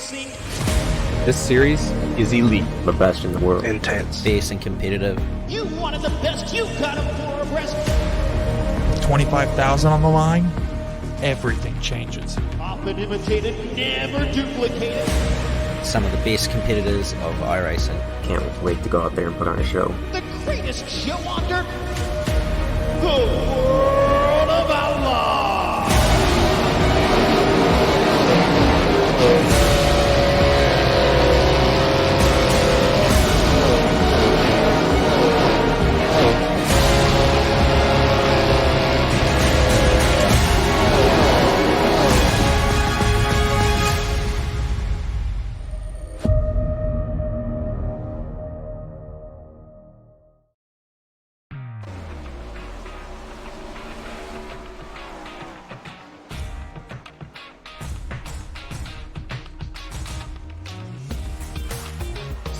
iRacing. This series is elite. The best in the world. Intense. Base and competitive. You wanted the best, you got him for a breast. 25,000 on the line, everything changes. Often imitated, never duplicated. Some of the best competitors of iRacing. Can't wait to go out there and put on a show. The greatest show on dirt. The World of Outlaws.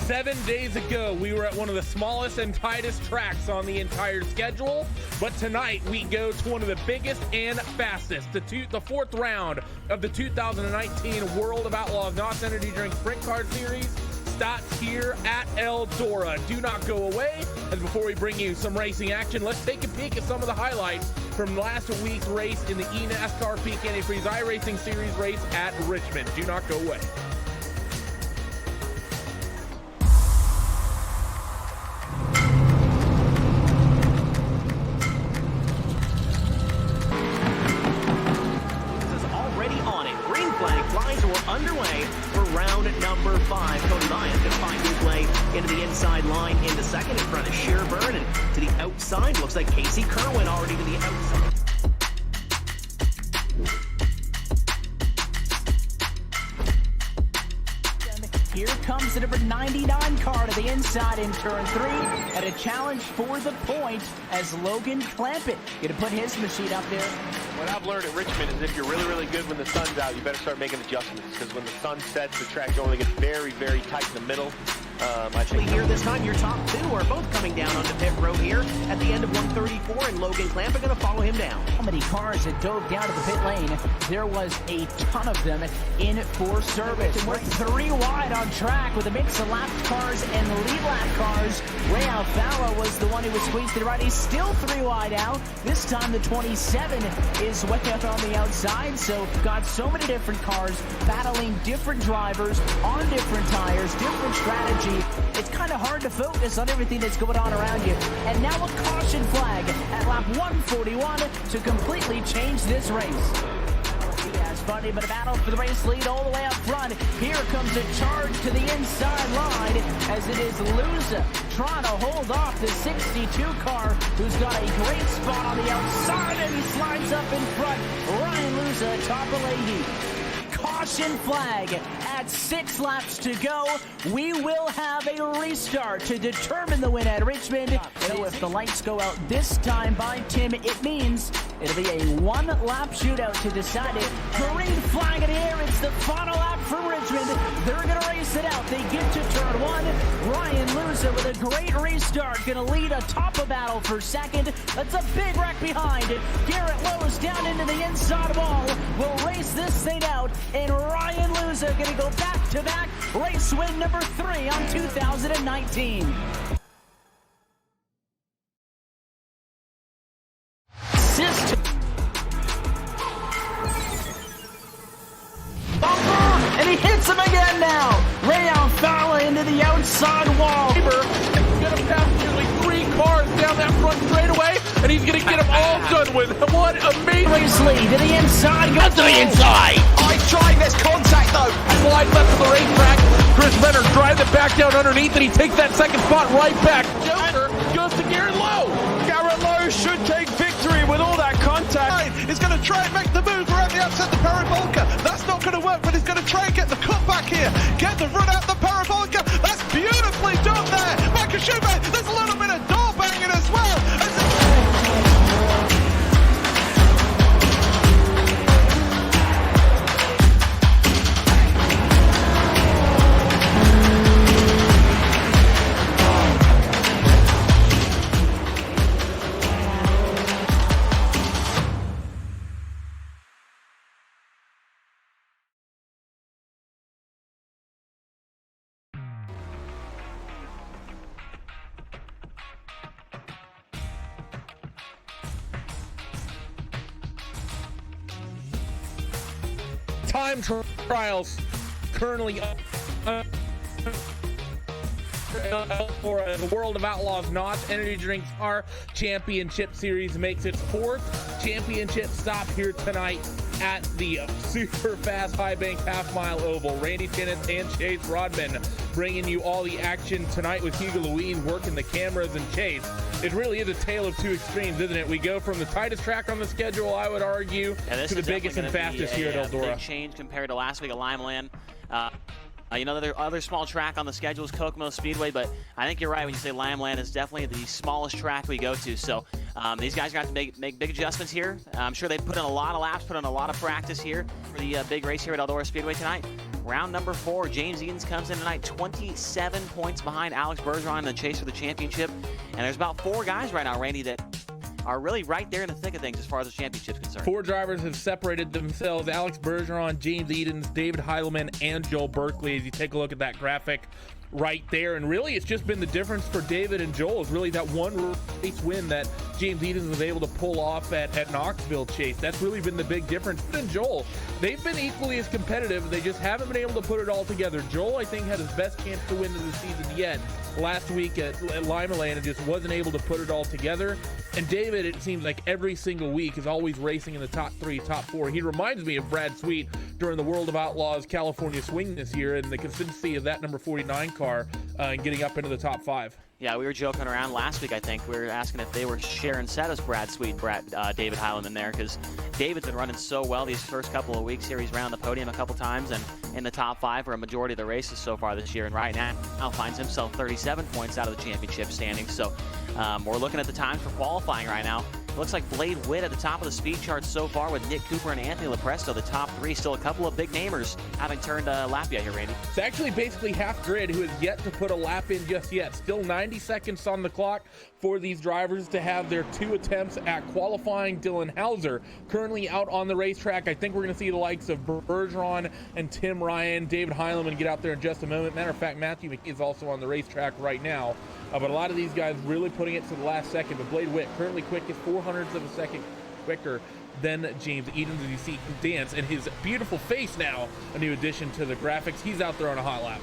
Seven days ago, we were at one of the smallest and tightest tracks on the entire schedule, but tonight we go to one of the biggest and fastest. The fourth round of the 2019 World of Outlaws NOS Energy Drink Sprint Car Series starts here at Eldora. Do not go away, and before we bring you some racing action, let's take a peek at some of the highlights from last week's race in the eNASCAR Peak Antifreeze iRacing Series race at Richmond. Do not go away. Underway for round number 5. Cody Lyons going to find his way into the inside line into second in front of Sherburne, and to the outside looks like Casey Kerwin already to the outside. Here comes the number 99 car to the inside in turn 3, and a challenge for the point as Logan Clampett going to put his machine up there. What I've learned at Richmond is if you're really, really good when the sun's out, you better start making adjustments, because when the sun sets, the track only gets very, very tight in the middle. I think here this time, your top two are both coming down onto pit road here at the end of 134, and Logan Clampett going to follow him down. How many cars that dove down to the pit lane? There was a ton of them in for service. And we're 3 wide on track with a mix of lapped cars and lead lap cars. Ray Alfaro was the one who was squeezed to the right. He's still 3 wide out. This time the 27 is way up on the outside. So got so many different cars battling different drivers on different tires, different strategy. It's kind of hard to focus on everything that's going on around you. And now a caution flag at lap 141 to completely change this race. Funny, but a battle for the race lead all the way up front. Here comes a charge to the inside line as it is Luza trying to hold off the 62 car, who's got a great spot on the outside, and he slides up in front. Ryan Luza, top of Leahy. Caution flag at 6 laps to go. We will have a restart to determine the win at Richmond. So if the lights go out this time by Tim, it means it'll be a 1-lap shootout to decide it. Green flag in the air. It's the final lap from Richmond. They're going to race it out. They get to turn 1. Ryan Luza with a great restart. Going to lead a top of battle for second. That's a big wreck behind it. Garrett Lowe's down into the inside wall. We'll race this thing out. And Ryan Luza going to go back-to-back race win number 3 on 2019. And he hits him again now. Ray Alfaro into the outside wall. He's going to pass nearly 3 cars down that front straightaway, and he's going to get them all done with. What amazing race lead to the inside. Goes to the inside. I tried this contact though. Slide left of the racetrack. Chris Leonard drives it back down underneath, and he takes that second spot right back. Joker goes to Garrett Lowe. Garrett Lowe should take victory with all that contact. He's going to try and make the move around the outside the parabolica. That's not going to work, but he's going to try and get the cut back here. Get the run out the parabolica. That's beautifully done there. Michael Schumacher, there's a little bit of door banging as well. time trials currently for the World of Outlaws NOS Energy Drinks Car Championship Series makes its 4th championship stop here tonight at the super fast High Bank Half Mile Oval. Randy Kenneth and Chase Rodman bringing you all the action tonight with Hugo Louise working the cameras. And Chase, it really is a tale of two extremes, isn't it? We go from the tightest track on the schedule, I would argue, to the biggest and fastest here at Eldora. Big change compared to last week at Limeland. You know, the other small track on the schedule is Kokomo Speedway, but I think you're right when you say Limeland is definitely the smallest track we go to. So these guys are going to have to make big adjustments here. I'm sure they put in a lot of laps, put in a lot of practice here for the big race here at Eldora Speedway tonight. Round number 4, James Edens comes in tonight 27 points behind Alex Bergeron in the chase for the championship. And there's about 4 guys right now, Randy, that are really right there in the thick of things as far as the championship's concerned. 4 drivers have separated themselves: Alex Bergeron, James Edens, David Heilemann, and Joel Berkeley. As you take a look at that graphic right there, and really it's just been the difference for David and Joel is really that one race win that James Edens was able to pull off at Knoxville. Chase, that's really been the big difference. And Joel, they've been equally as competitive, they just haven't been able to put it all together. Joel, I think, had his best chance to win of the season yet last week at Limeland and just wasn't able to put it all together. And David, it seems like every single week, is always racing in the top 3, top 4. He reminds me of Brad Sweet during the World of Outlaws California Swing this year, and the consistency of that number 49 car and getting up into the top 5. Yeah, we were joking around last week, I think. We were asking if they were sharing set as Brad Sweet, David Heilemann there, because David's been running so well these first couple of weeks here. He's ran on the podium a couple times and in the top 5 for a majority of the races so far this year. And right now finds himself 37 points out of the championship standings. So we're looking at the time for qualifying right now. Looks like Blade Witt at the top of the speed charts so far with Nick Cooper and Anthony Lepresto, the top 3. Still a couple of big namers haven't turned a lap yet here, Randy. It's actually basically half grid who has yet to put a lap in just yet. Still 90 seconds on the clock for these drivers to have their 2 attempts at qualifying. Dylan Hauser currently out on the racetrack. I think we're going to see the likes of Bergeron and Tim Ryan, David Heilemann get out there in just a moment. Matter of fact, Matthew McKee is also on the racetrack right now. But a lot of these guys really putting it to the last second. But Blade Witt currently quickest, 0.04 of a second quicker than James Edens, as you see him dance. And his beautiful face now, a new addition to the graphics. He's out there on a hot lap.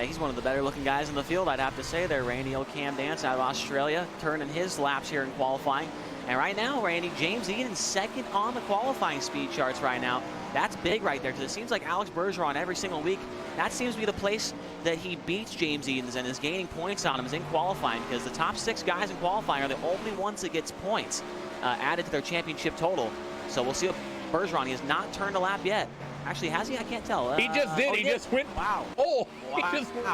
He's one of the better looking guys in the field, I'd have to say there. Randy Cam Dance out of Australia, turning his laps here in qualifying. And right now, Randy, James Edens second on the qualifying speed charts right now. That's big right there, because it seems like Alex Bergeron every single week, that seems to be the place that he beats James Edens and is gaining points on him is in qualifying, because the top 6 guys in qualifying are the only ones that gets points added to their championship total. So we'll see if Bergeron, he has not turned a lap yet. Actually, has he? I can't tell. He just did. He just went. Wow. Oh, wow. He just went.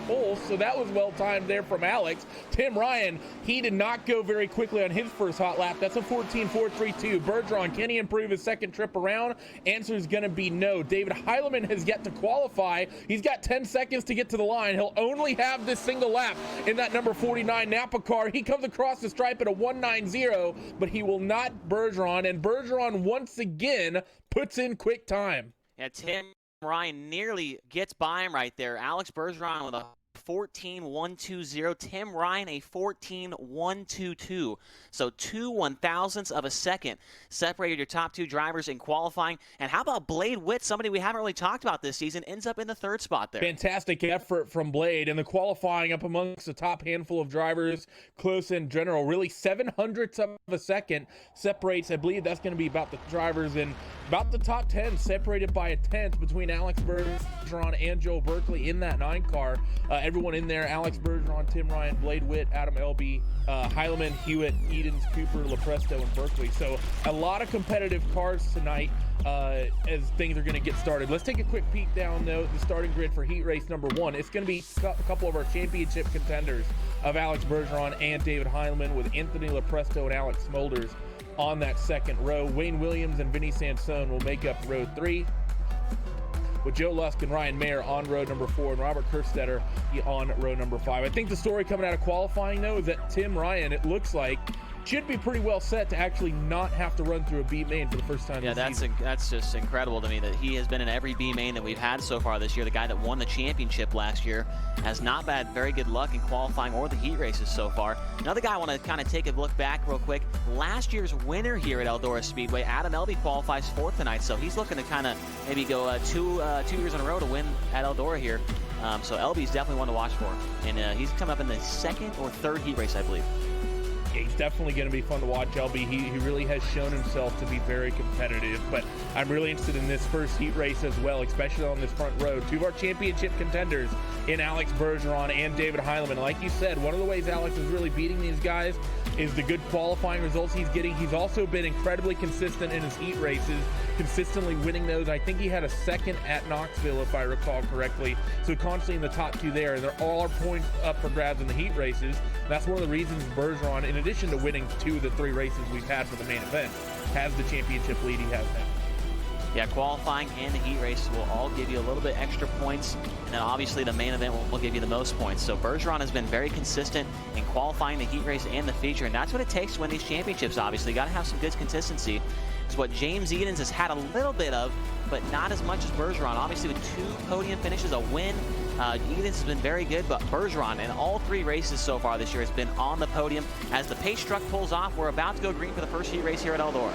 Oh, so that was well timed there from Alex. Tim Ryan, he did not go very quickly on his first hot lap. That's a 14.432. Bergeron, can he improve his second trip around? Answer is going to be no. David Heilemann has yet to qualify. He's got 10 seconds to get to the line. He'll only have this single lap in that number 49 Napa car. He comes across the stripe at a 1.90, but he will not Bergeron. And Bergeron once again puts in quick time. Yeah, Tim Ryan nearly gets by him right there. Alex Bergeron with a 14.120. Tim Ryan a 14.122. So 2 1,000ths of a second separated your top 2 drivers in qualifying. And how about Blade Witt, somebody we haven't really talked about this season, ends up in the 3rd spot there. Fantastic effort from Blade, and the qualifying up amongst the top handful of drivers, close in general. Really 700ths of a second separates, I believe that's going to be about the drivers in about the top 10, separated by a 10th between Alex Bergeron and Joel Berkeley in that 9 car. Everyone in there: Alex Bergeron, Tim Ryan, Blade Witt, Adam Elby, Heilemann, Hewitt, Edens, Cooper, Lepresto, and Berkeley. So a lot of competitive cars tonight as things are going to get started. Let's take a quick peek down, though, the starting grid for heat race number 1. It's going to be a couple of our championship contenders of Alex Bergeron and David Heilemann, with Anthony Lepresto and Alex Smulders on that second row. Wayne Williams and Vinny Sansone will make up row 3, with Joe Lusk and Ryan Mayer on row number 4 and Robert Kerstetter on row number 5. I think the story coming out of qualifying, though, is that Tim Ryan, it looks like, should be pretty well set to actually not have to run through a B main for the first time. Yeah, that's just incredible to me that he has been in every B main that we've had so far this year. The guy that won the championship last year has not had very good luck in qualifying or the heat races so far. Another guy I want to kind of take a look back real quick. Last year's winner here at Eldora Speedway, Adam Elby, qualifies 4th tonight, so he's looking to kind of maybe go 2 years in a row to win at Eldora here. So Elby's definitely one to watch for, and he's coming up in the 2nd or 3rd heat race, I believe. Yeah, he's definitely going to be fun to watch, LB. He really has shown himself to be very competitive, but I'm really interested in this first heat race as well, especially on this front row. 2 of our championship contenders in Alex Bergeron and David Heilemann. Like you said, one of the ways Alex is really beating these guys is the good qualifying results he's getting. He's also been incredibly consistent in his heat races, consistently winning those. I think he had a 2nd at Knoxville, if I recall correctly. So constantly in the top 2 there. And they're all points up for grabs in the heat races. That's one of the reasons Bergeron, in addition to winning 2 of the 3 races we've had for the main event, has the championship lead he has now. Yeah, qualifying and the heat race will all give you a little bit extra points, and then obviously the main event will give you the most points. So Bergeron has been very consistent in qualifying, the heat race, and the feature, and that's what it takes to win these championships, obviously. You got to have some good consistency. It's what James Edens has had a little bit of, but not as much as Bergeron. Obviously with 2 podium finishes, a win, Edens has been very good, but Bergeron in all 3 races so far this year has been on the podium. As the pace truck pulls off, we're about to go green for the first heat race here at Eldora.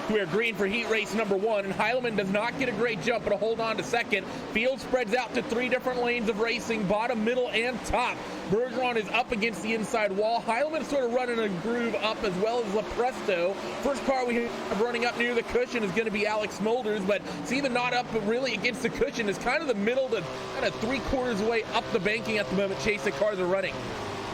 We are green for heat race number 1, and Heilemann does not get a great jump, but a hold on to 2nd. Field spreads out to 3 different lanes of racing, bottom, middle, and top. Bergeron is up against the inside wall. Heilemann sort of running a groove up, as well as Lepresto. First car we have running up near the cushion is going to be Alex Smolders, but it's even not up really against the cushion. It's kind of the middle to kind of 3/4 way up the banking at the moment Chase the cars are running.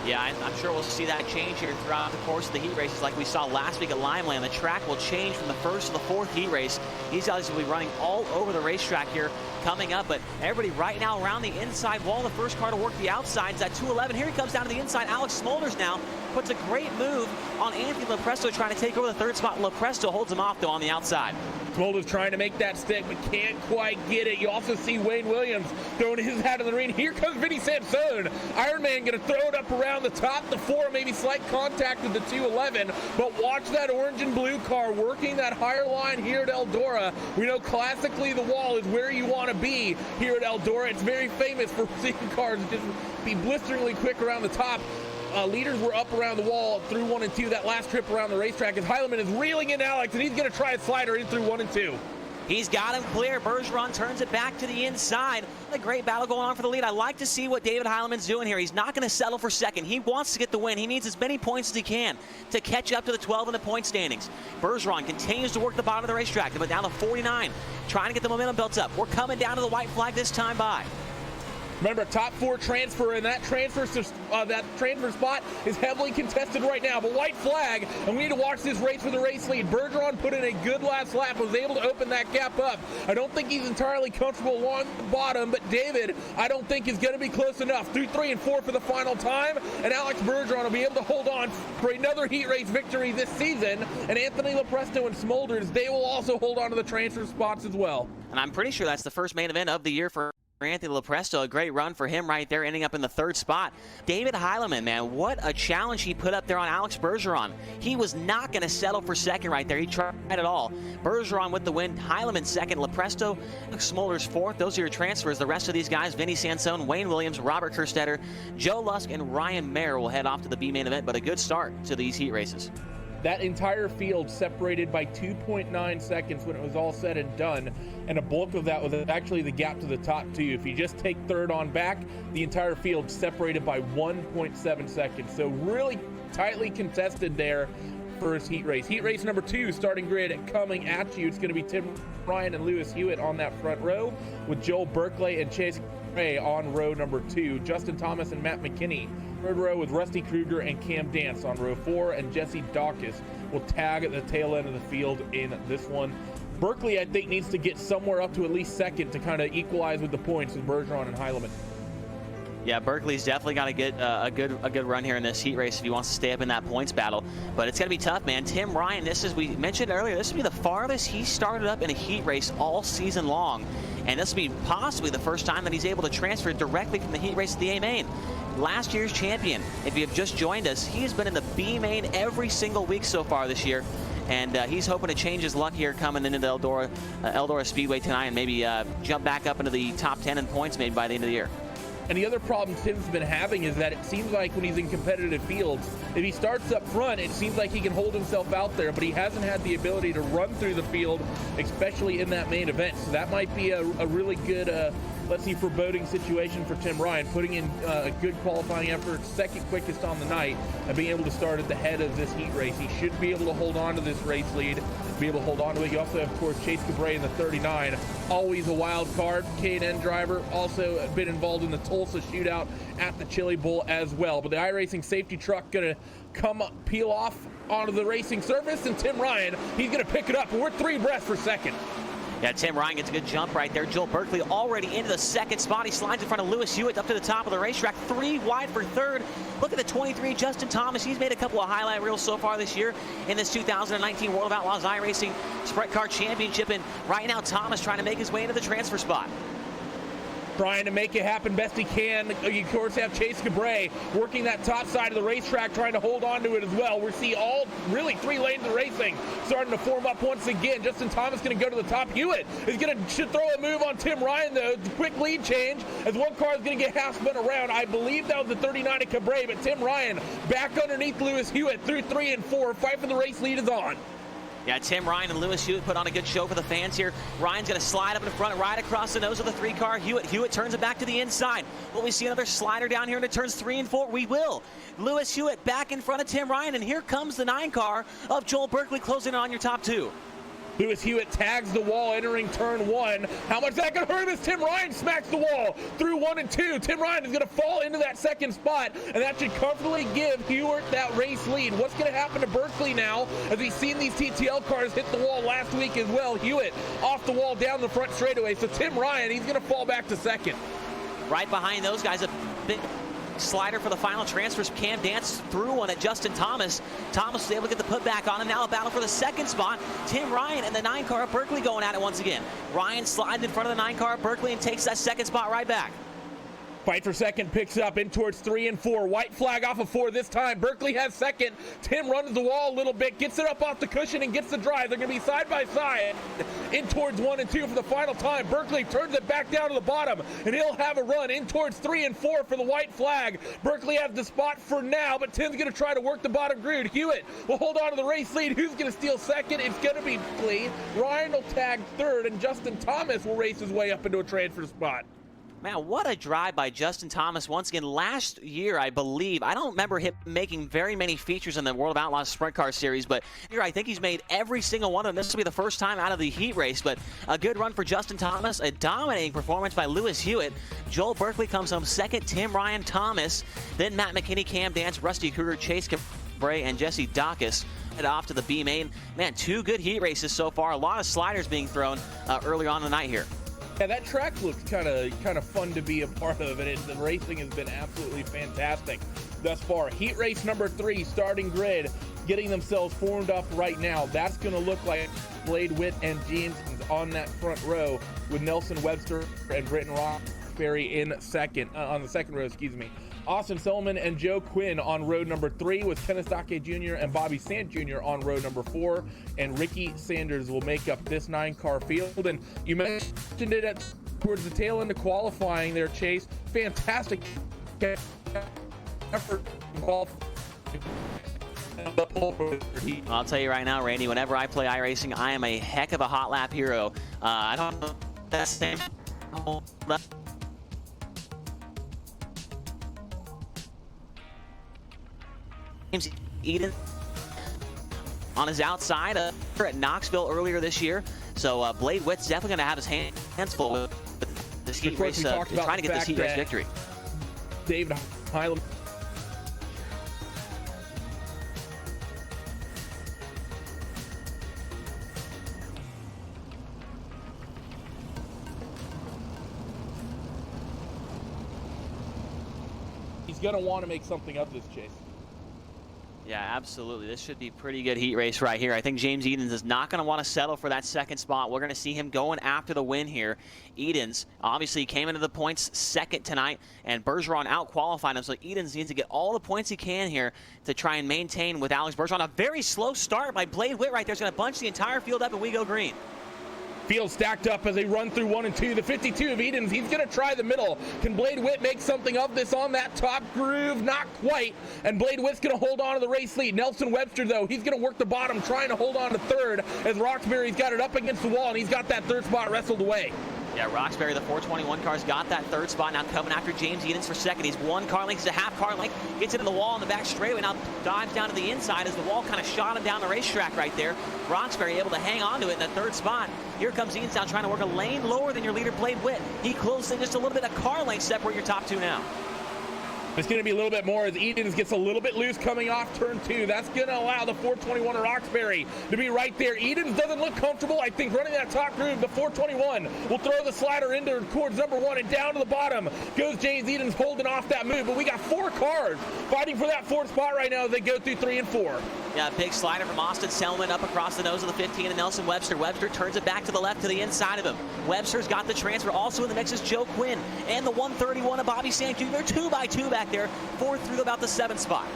Yeah, I'm sure we'll see that change here throughout the course of the heat races like we saw last week at Limeland. The track will change from the 1st to the 4th heat race. These guys will be running all over the racetrack here coming up, but everybody right now around the inside wall. The first car to work the outsides at 211. Here he comes down to the inside. Alex Smolders now puts a great move on Anthony Lepresto trying to take over the 3rd spot. Lepresto holds him off, though, on the outside. Smolders trying to make that stick, but can't quite get it. You also see Wayne Williams throwing his hat in the ring. Here comes Vinny Sansone. Iron Man going to throw it up around the top, the 4, maybe slight contact with the 211, but watch that orange and blue car working that higher line here at Eldora. We know classically the wall is where you want to be here at Eldora. It's very famous for seeing cars just be blisteringly quick around the top. Leaders were up around the wall through 1 and 2 that last trip around the racetrack, as Heilemann is reeling in Alex, and he's going to try a slider in through 1 and 2. He's got him clear. Bergeron turns it back to the inside. A great battle going on for the lead. I like to see what David Heilemann's doing here. He's not going to settle for 2nd. He wants to get the win. He needs as many points as he can to catch up to the 12 in the point standings. Bergeron continues to work the bottom of the racetrack, but down to 49, trying to get the momentum built up. We're coming down to the white flag this time by. Remember, top 4 transfer, and that transfer spot is heavily contested right now. But white flag, and we need to watch this race for the race lead. Bergeron put in a good last lap, was able to open that gap up. I don't think he's entirely comfortable along the bottom, but David, I don't think is going to be close enough. Through 3 and 4 for the final time, and Alex Bergeron will be able to hold on for another heat race victory this season. And Anthony Lepresto and Smolders, they will also hold on to the transfer spots as well. And I'm pretty sure that's the first main event of the year for Anthony Lepresto. A great run for him right there, ending up in the 3rd spot. David Heilemann, man, what a challenge he put up there on Alex Bergeron. He was not going to settle for 2nd right there. He tried it all. Bergeron with the win. Heilemann 2nd. Lepresto, Smolders 4th. Those are your transfers. The rest of these guys, Vinny Sansone, Wayne Williams, Robert Kerstetter, Joe Lusk, and Ryan Mayer will head off to the B main event, but a good start to these heat races. That entire field separated by 2.9 seconds when it was all said and done, and a bulk of that was actually the gap to the top 2. If you just take 3rd on back, the entire field separated by 1.7 seconds. So really tightly contested there. First heat race. Heat race number 2, starting grid coming at you. It's going to be Tim Ryan and Lewis Hewitt on that front row, with Joel Berkeley and Chase Ray on row number 2. Justin Thomas and Matt McKinney. 3rd row with Rusty Kruger and Cam Dance on row 4, and Jesse Dawkins will tag at the tail end of the field in this one. Berkeley, I think, needs to get somewhere up to at least 2nd to kind of equalize with the points with Bergeron and Heilemann. Yeah, Berkeley's definitely got to get a good run here in this heat race if he wants to stay up in that points battle. But it's going to be tough, man. Tim Ryan, we mentioned earlier, this will be the farthest he started up in a heat race all season long. And this will be possibly the first time that he's able to transfer directly from the heat race to the A main. last year's champion. If you have just joined us, he has been in the B main every single week so far this year. And he's hoping to change his luck here coming into the Eldora Speedway tonight and maybe jump back up into the top 10 in points made by the end of the year. And the other problem Tim's been having is that it seems like when he's in competitive fields, if he starts up front, it seems like he can hold himself out there, but he hasn't had the ability to run through the field, especially in that main event. So that might be a really good, let's see, foreboding situation for Tim Ryan, putting in a good qualifying effort, second quickest on the night, and being able to start at the head of this heat race. He should be able to hold on to this race lead, be able to hold on to it. You also have, of course, Chase Cabrera in the 39, always a wild card, K&N driver, also been involved in the Tulsa shootout at the Chili Bowl as well. But the iRacing safety truck gonna come peel off onto the racing surface, and Tim Ryan, he's gonna pick it up. We're 3 abreast for second. Yeah, Tim Ryan gets a good jump right there. Joel Berkeley already into the second spot. He slides in front of Lewis Hewitt up to the top of the racetrack. 3 wide for third. Look at the 23, Justin Thomas. He's made a couple of highlight reels so far this year in this 2019 World of Outlaws iRacing Sprint Car Championship. And right now, Thomas trying to make his way into the transfer spot. Trying to make it happen best he can. You, of course, have Chase Cabrera working that top side of the racetrack, trying to hold on to it as well. We see all, really, 3 lanes of racing starting to form up once again. Justin Thomas going to go to the top. Hewitt is should throw a move on Tim Ryan, though. Quick lead change as one car is going to get half spun around. I believe that was the 39 of Cabrera, but Tim Ryan back underneath Lewis Hewitt through 3 and 4. Fight for the race lead is on. Yeah, Tim Ryan and Lewis Hewitt put on a good show for the fans here. Ryan's going to slide up in front, right across the nose of the 3 car. Hewitt turns it back to the inside. Will we see another slider down here into turns 3 and 4? We will. Lewis Hewitt back in front of Tim Ryan, and here comes the 9 car of Joel Berkeley closing in on your top 2. Lewis Hewitt tags the wall entering turn 1. How much is that going to hurt him as Tim Ryan smacks the wall through 1 and 2. Tim Ryan is going to fall into that second spot, and that should comfortably give Hewitt that race lead. What's going to happen to Berkeley now as he's seen these TTL cars hit the wall last week as well? Hewitt off the wall down the front straightaway. So Tim Ryan, he's going to fall back to second. Right behind those guys, a big slider for the final transfers. Cam Dance threw one at Justin Thomas. Thomas was able to get the putback on him. Now a battle for the second spot. Tim Ryan and the 9 car of Berkeley going at it once again. Ryan slides in front of the 9 car of Berkeley and takes that second spot right back. Fight for second picks up in towards 3 and 4. White flag off of 4 this time. Berkeley has second. Tim runs the wall a little bit, gets it up off the cushion and gets the drive. They're going to be side by side in towards 1 and 2 for the final time. Berkeley turns it back down to the bottom, and he'll have a run in towards 3 and 4 for the white flag. Berkeley has the spot for now, but Tim's going to try to work the bottom grid. Hewitt will hold on to the race lead. Who's going to steal second? It's going to be Berkeley. Ryan will tag third, and Justin Thomas will race his way up into a transfer spot. Man, what a drive by Justin Thomas. Once again, last year, I believe, I don't remember him making very many features in the World of Outlaws Sprint Car Series, but here I think he's made every single one of them. This will be the first time out of the heat race, but a good run for Justin Thomas, a dominating performance by Lewis Hewitt. Joel Berkeley comes home second, Tim Ryan, Thomas, then Matt McKinney, Cam Dance, Rusty Kruger, Chase Cabrera, and Jesse Dacus. Head off to the B main. Man, 2 good heat races so far. A lot of sliders being thrown earlier on in the night here. Yeah, that track looks kind of fun to be a part of, and the racing has been absolutely fantastic thus far. Heat race number 3, starting grid, getting themselves formed up right now. That's going to look like Blade Witt and James on that front row with Nelson Webster and Britton Roxbury in second, on the second row, excuse me. Austin Sullivan and Joe Quinn on road number 3, with Kenneth Dake Jr. and Bobby Sant Jr. on road number 4, and Ricky Sanders will make up this 9-car field. And you mentioned it towards the tail end of qualifying there, Chase. Fantastic effort in qualifying. I'll tell you right now, Randy, whenever I play iRacing, I am a heck of a hot lap hero. I don't know if that's the same. James Eden on his outside at Knoxville earlier this year. So Blade Witt's definitely going to have his hands full with this heat race, trying to get this heat race victory. David Hylam. He's going to want to make something of this, Chase. Yeah, absolutely. This should be a pretty good heat race right here. I think James Edens is not going to want to settle for that second spot. We're going to see him going after the win here. Edens obviously came into the points second tonight, and Bergeron out-qualified him, so Edens needs to get all the points he can here to try and maintain with Alex Bergeron. A very slow start by Blade Witt right there. It's going to bunch the entire field up, and we go green. Field stacked up as they run through 1 and 2. The 52 of Edens, he's going to try the middle. Can Blade Witt make something of this on that top groove? Not quite. And Blade Witt's going to hold on to the race lead. Nelson Webster, though, he's going to work the bottom, trying to hold on to third as Roxbury's got it up against the wall, and he's got that third spot wrestled away. Yeah, Roxbury, the 421 car's got that third spot. Now coming after James Edens for second. He's 1 car length, he's a half car length. Gets into the wall on the back straightaway. Now dives down to the inside as the wall kind of shot him down the racetrack right there. Roxbury able to hang on to it in the third spot. Here comes Edens now trying to work a lane lower than your leader, Blade Witt. He closes in just a little bit of car length separate your top two now. It's going to be a little bit more as Edens gets a little bit loose coming off turn 2. That's going to allow the 421 of Roxbury to be right there. Edens doesn't look comfortable, I think, running that top groove. The 421 will throw the slider into towards number 1, and down to the bottom goes James Edens holding off that move. But we got 4 cars fighting for that 4th spot right now as they go through 3 and 4. Yeah, big slider from Austin Selman up across the nose of the 15 and Nelson Webster. Webster turns it back to the left to the inside of him. Webster's got the transfer. Also in the mix is Joe Quinn and the 131 of Bobby St. Jr. 2x2 back there. 4th through about the 7th spot.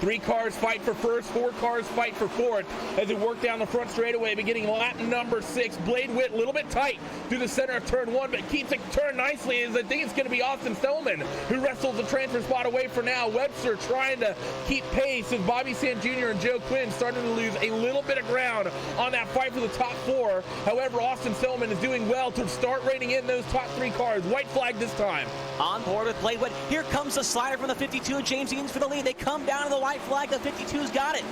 3 cars fight for first, 4 cars fight for fourth as they work down the front straightaway, beginning lap number 6. Blade Witt a little bit tight through the center of turn 1, but keeps it turned nicely as I think it's going to be Austin Selman who wrestles the transfer spot away for now. Webster trying to keep pace as Bobby St. Jr. and Joe Quinn starting to lose a little bit of ground on that fight for the top 4. However, Austin Selman is doing well to start reining in those top 3 cars. White flag this time. On board with Blade Witt. Here comes the slider from the 52 of James Edens for the lead. They come down to the white flag. The 52's got it.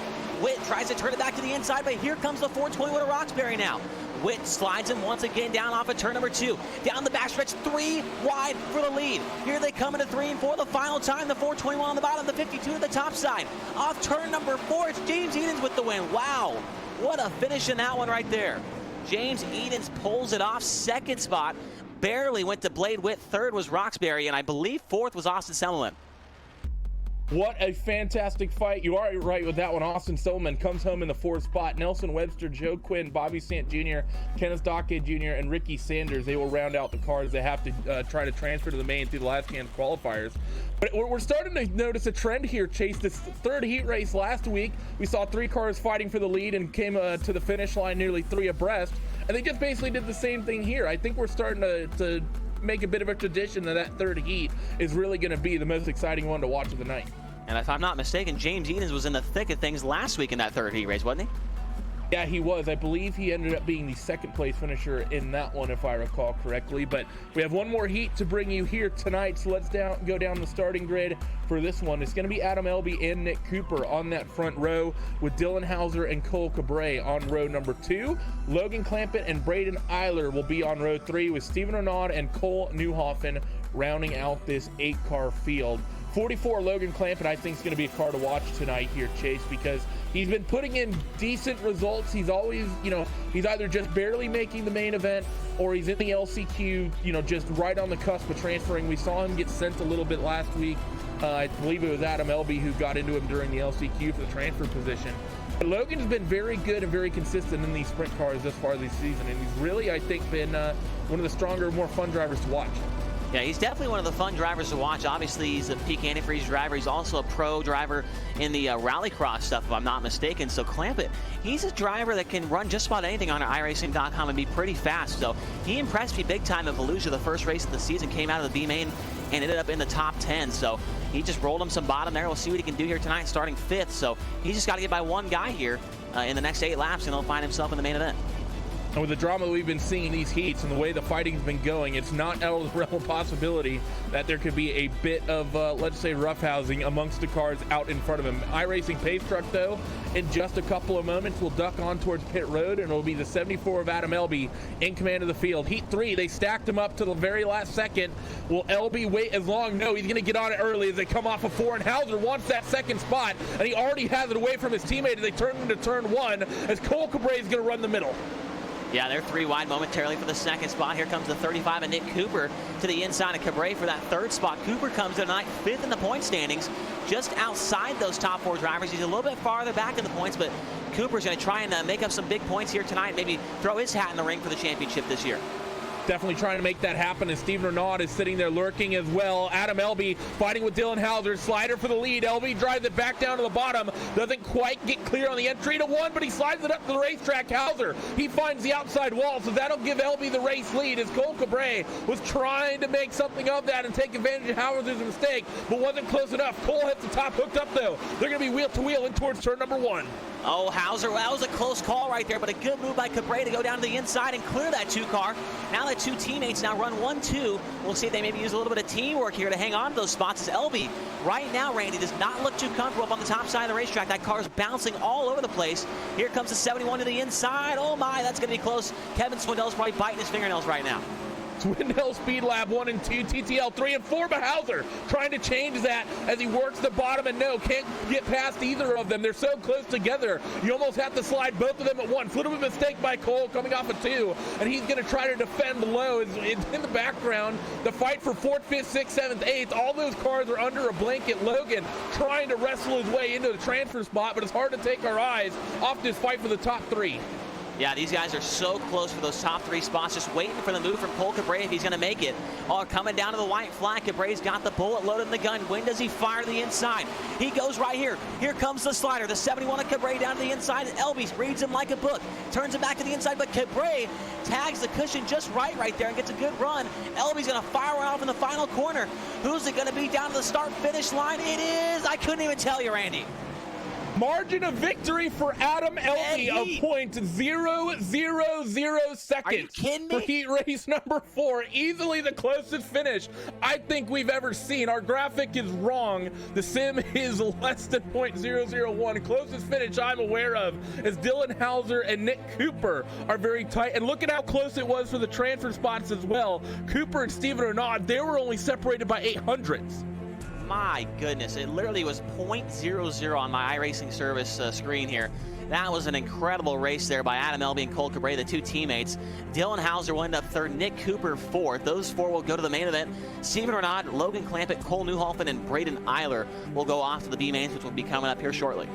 Witt tries to turn it back to the inside, but here comes the 421 of Roxbury now. Witt slides him once again down off of turn number 2. Down the backstretch, 3 wide for the lead. Here they come into 3 and 4 the final time. The 421 on the bottom, the 52 at the top side. Off turn number 4, it's James Edens with the win. Wow, what a finish in that one right there. James Edens pulls it off, 2nd spot. Barely went to Blade Witt. 3rd was Roxbury, and I believe 4th was Austin Selman. What a fantastic fight. You are right with that one. Austin Selman comes home in the 4th spot. Nelson Webster, Joe Quinn, Bobby St. Jr., Kenneth Dake Jr., and Ricky Sanders, they will round out the cars they have to try to transfer to the main through the last chance qualifiers. But we're starting to notice a trend here, Chase. This 3rd heat race last week, we saw 3 cars fighting for the lead and came to the finish line nearly 3 abreast. And they just basically did the same thing here. I think we're starting to make a bit of a tradition that 3rd heat is really going to be the most exciting one to watch of the night. And if I'm not mistaken, James Edens was in the thick of things last week in that 3rd heat race, wasn't he? Yeah, he was. I believe he ended up being the 2nd place finisher in that one, if I recall correctly. But we have one more heat to bring you here tonight, so let's go down the starting grid for this one. It's going to be Adam Elby and Nick Cooper on that front row, with Dylan Hauser and Cole Cabre on row number 2. Logan Clampett and Braden Eiler will be on row 3, with Steven Renaud and Cole Newhoffen rounding out this 8-car field. 44 Logan Clampett, I think, is going to be a car to watch tonight here, Chase, because he's been putting in decent results. He's always, he's either just barely making the main event or he's in the LCQ, just right on the cusp of transferring. We saw him get sent a little bit last week. I believe it was Adam Elby who got into him during the LCQ for the transfer position. But Logan's been very good and very consistent in these sprint cars thus far this season, and he's really, I think, been one of the stronger, more fun drivers to watch. Yeah, he's definitely one of the fun drivers to watch. Obviously, he's a peak antifreeze driver. He's also a pro driver in the rallycross stuff, if I'm not mistaken. So Clampett, he's a driver that can run just about anything on iRacing.com and be pretty fast. So he impressed me big time at Volusia. The first race of the season came out of the B main and ended up in the top 10. So he just rolled him some bottom there. We'll see what he can do here tonight, starting 5th. So he's just got to get by one guy here in the next 8 laps, and he'll find himself in the main event. And with the drama we've been seeing in these heats and the way the fighting's been going, it's not out of the realm of possibility that there could be a bit of, let's say, roughhousing amongst the cars out in front of him. iRacing Pace Truck, though, in just a couple of moments, will duck on towards pit road, and it'll be the 74 of Adam Elby in command of the field. Heat 3, they stacked him up to the very last second. Will Elby wait as long? No, he's going to get on it early as they come off of 4, and Hauser wants that 2nd spot, and he already has it away from his teammate as they turn into turn 1, as Cole Cabre is going to run the middle. Yeah, they're 3 wide momentarily for the 2nd spot. Here comes the 35 and Nick Cooper to the inside of Cabre for that 3rd spot. Cooper comes tonight 5th in the point standings. just outside those top 4 drivers. He's a little bit farther back in the points, but Cooper's going to try and make up some big points here tonight, maybe throw his hat in the ring for the championship this year. Definitely trying to make that happen as Steven Renaud is sitting there lurking as well. Adam Elby fighting with Dylan Hauser. Slider for the lead. Elby drives it back down to the bottom. Doesn't quite get clear on the entry to 1, but he slides it up to the racetrack. Hauser, he finds the outside wall, so that'll give Elby the race lead as Cole Cabre was trying to make something of that and take advantage of Hauser's mistake, but wasn't close enough. Cole hits the top, hooked up though. They're going to be wheel to wheel in towards turn number 1. Oh, Hauser, well, that was a close call right there, but a good move by Cabre to go down to the inside and clear that 2 car. Now that 2 teammates now run 1-2. We'll see if they maybe use a little bit of teamwork here to hang on to those spots as Elby right now, Randy, does not look too comfortable up on the top side of the racetrack. That car's bouncing all over the place. Here comes the 71 to the inside. Oh my, that's going to be close. Kevin Swindell's probably biting his fingernails right now. Swindell Speed Lab 1 and 2, TTL 3 and 4, but Hauser trying to change that as he works the bottom, and no, can't get past either of them. They're so close together. You almost have to slide both of them at once. Little bit of mistake by Cole coming off of 2, and he's going to try to defend low. In the background, the fight for 4th, 5th, 6th, 7th, 8th. All those cars are under a blanket. Logan trying to wrestle his way into the transfer spot, but it's hard to take our eyes off this fight for the top 3. Yeah, these guys are so close for those top 3 spots, just waiting for the move from Cole Cabre if he's going to make it. Oh, coming down to the white flag. Cabre's got the bullet loaded in the gun. When does he fire to the inside? He goes right here. Here comes the slider. The 71 of Cabre down to the inside. Elby reads him like a book. Turns him back to the inside, but Cabre tags the cushion just right there and gets a good run. Elby's going to fire one off in the final corner. Who's it going to be down to the start-finish line? It is, I couldn't even tell you, Randy. Margin of victory for Adam Elby of .000 seconds. Are you kidding me? For heat race number 4. Easily the closest finish I think we've ever seen. Our graphic is wrong. The sim is less than .001. Closest finish I'm aware of is Dylan Hauser and Nick Cooper are very tight. And look at how close it was for the transfer spots as well. Cooper and Steven Renaud, they were only separated by 800ths. My goodness, it literally was .00 on my iRacing service screen here. That was an incredible race there by Adam Elby and Cole Cabre, the 2 teammates. Dylan Hauser will end up 3rd, Nick Cooper 4th. Those 4 will go to the main event. Steven Renaud, Logan Clampett, Cole Newhoffen, and Braden Eiler will go off to the B mains, which will be coming up here shortly.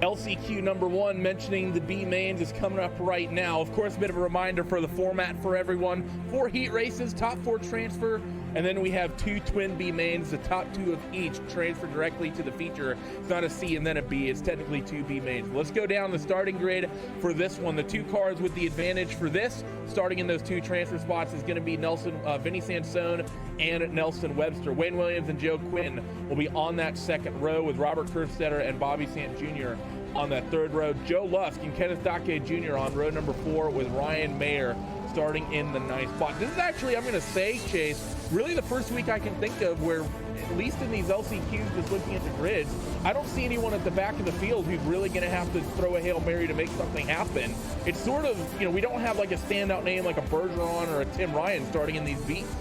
LCQ number 1 mentioning the B mains is coming up right now. Of course, a bit of a reminder for the format for everyone. 4 heat races, top 4 transfer, and then we have 2 twin B mains. The top 2 of each transfer directly to the feature. It's not a C and then a B. It's technically 2 B mains. Let's go down the starting grid for this one. The 2 cars with the advantage for this, starting in those 2 transfer spots, is going to be Vinny Sansone and Nelson Webster. Wayne Williams and Joe Quinn will be on that 2nd row with Robert Kerfstetter and Bobby Sant Jr. on that 3rd row. Joe Lusk and Kenneth Dake Jr. on row number 4 with Ryan Mayer starting in the 9th spot. This is actually, I'm going to say, Chase, really the first week I can think of where, at least in these LCQs, just looking at the grids, I don't see anyone at the back of the field who's really going to have to throw a Hail Mary to make something happen. It's sort of, we don't have like a standout name like a Bergeron or a Tim Ryan starting in these beats.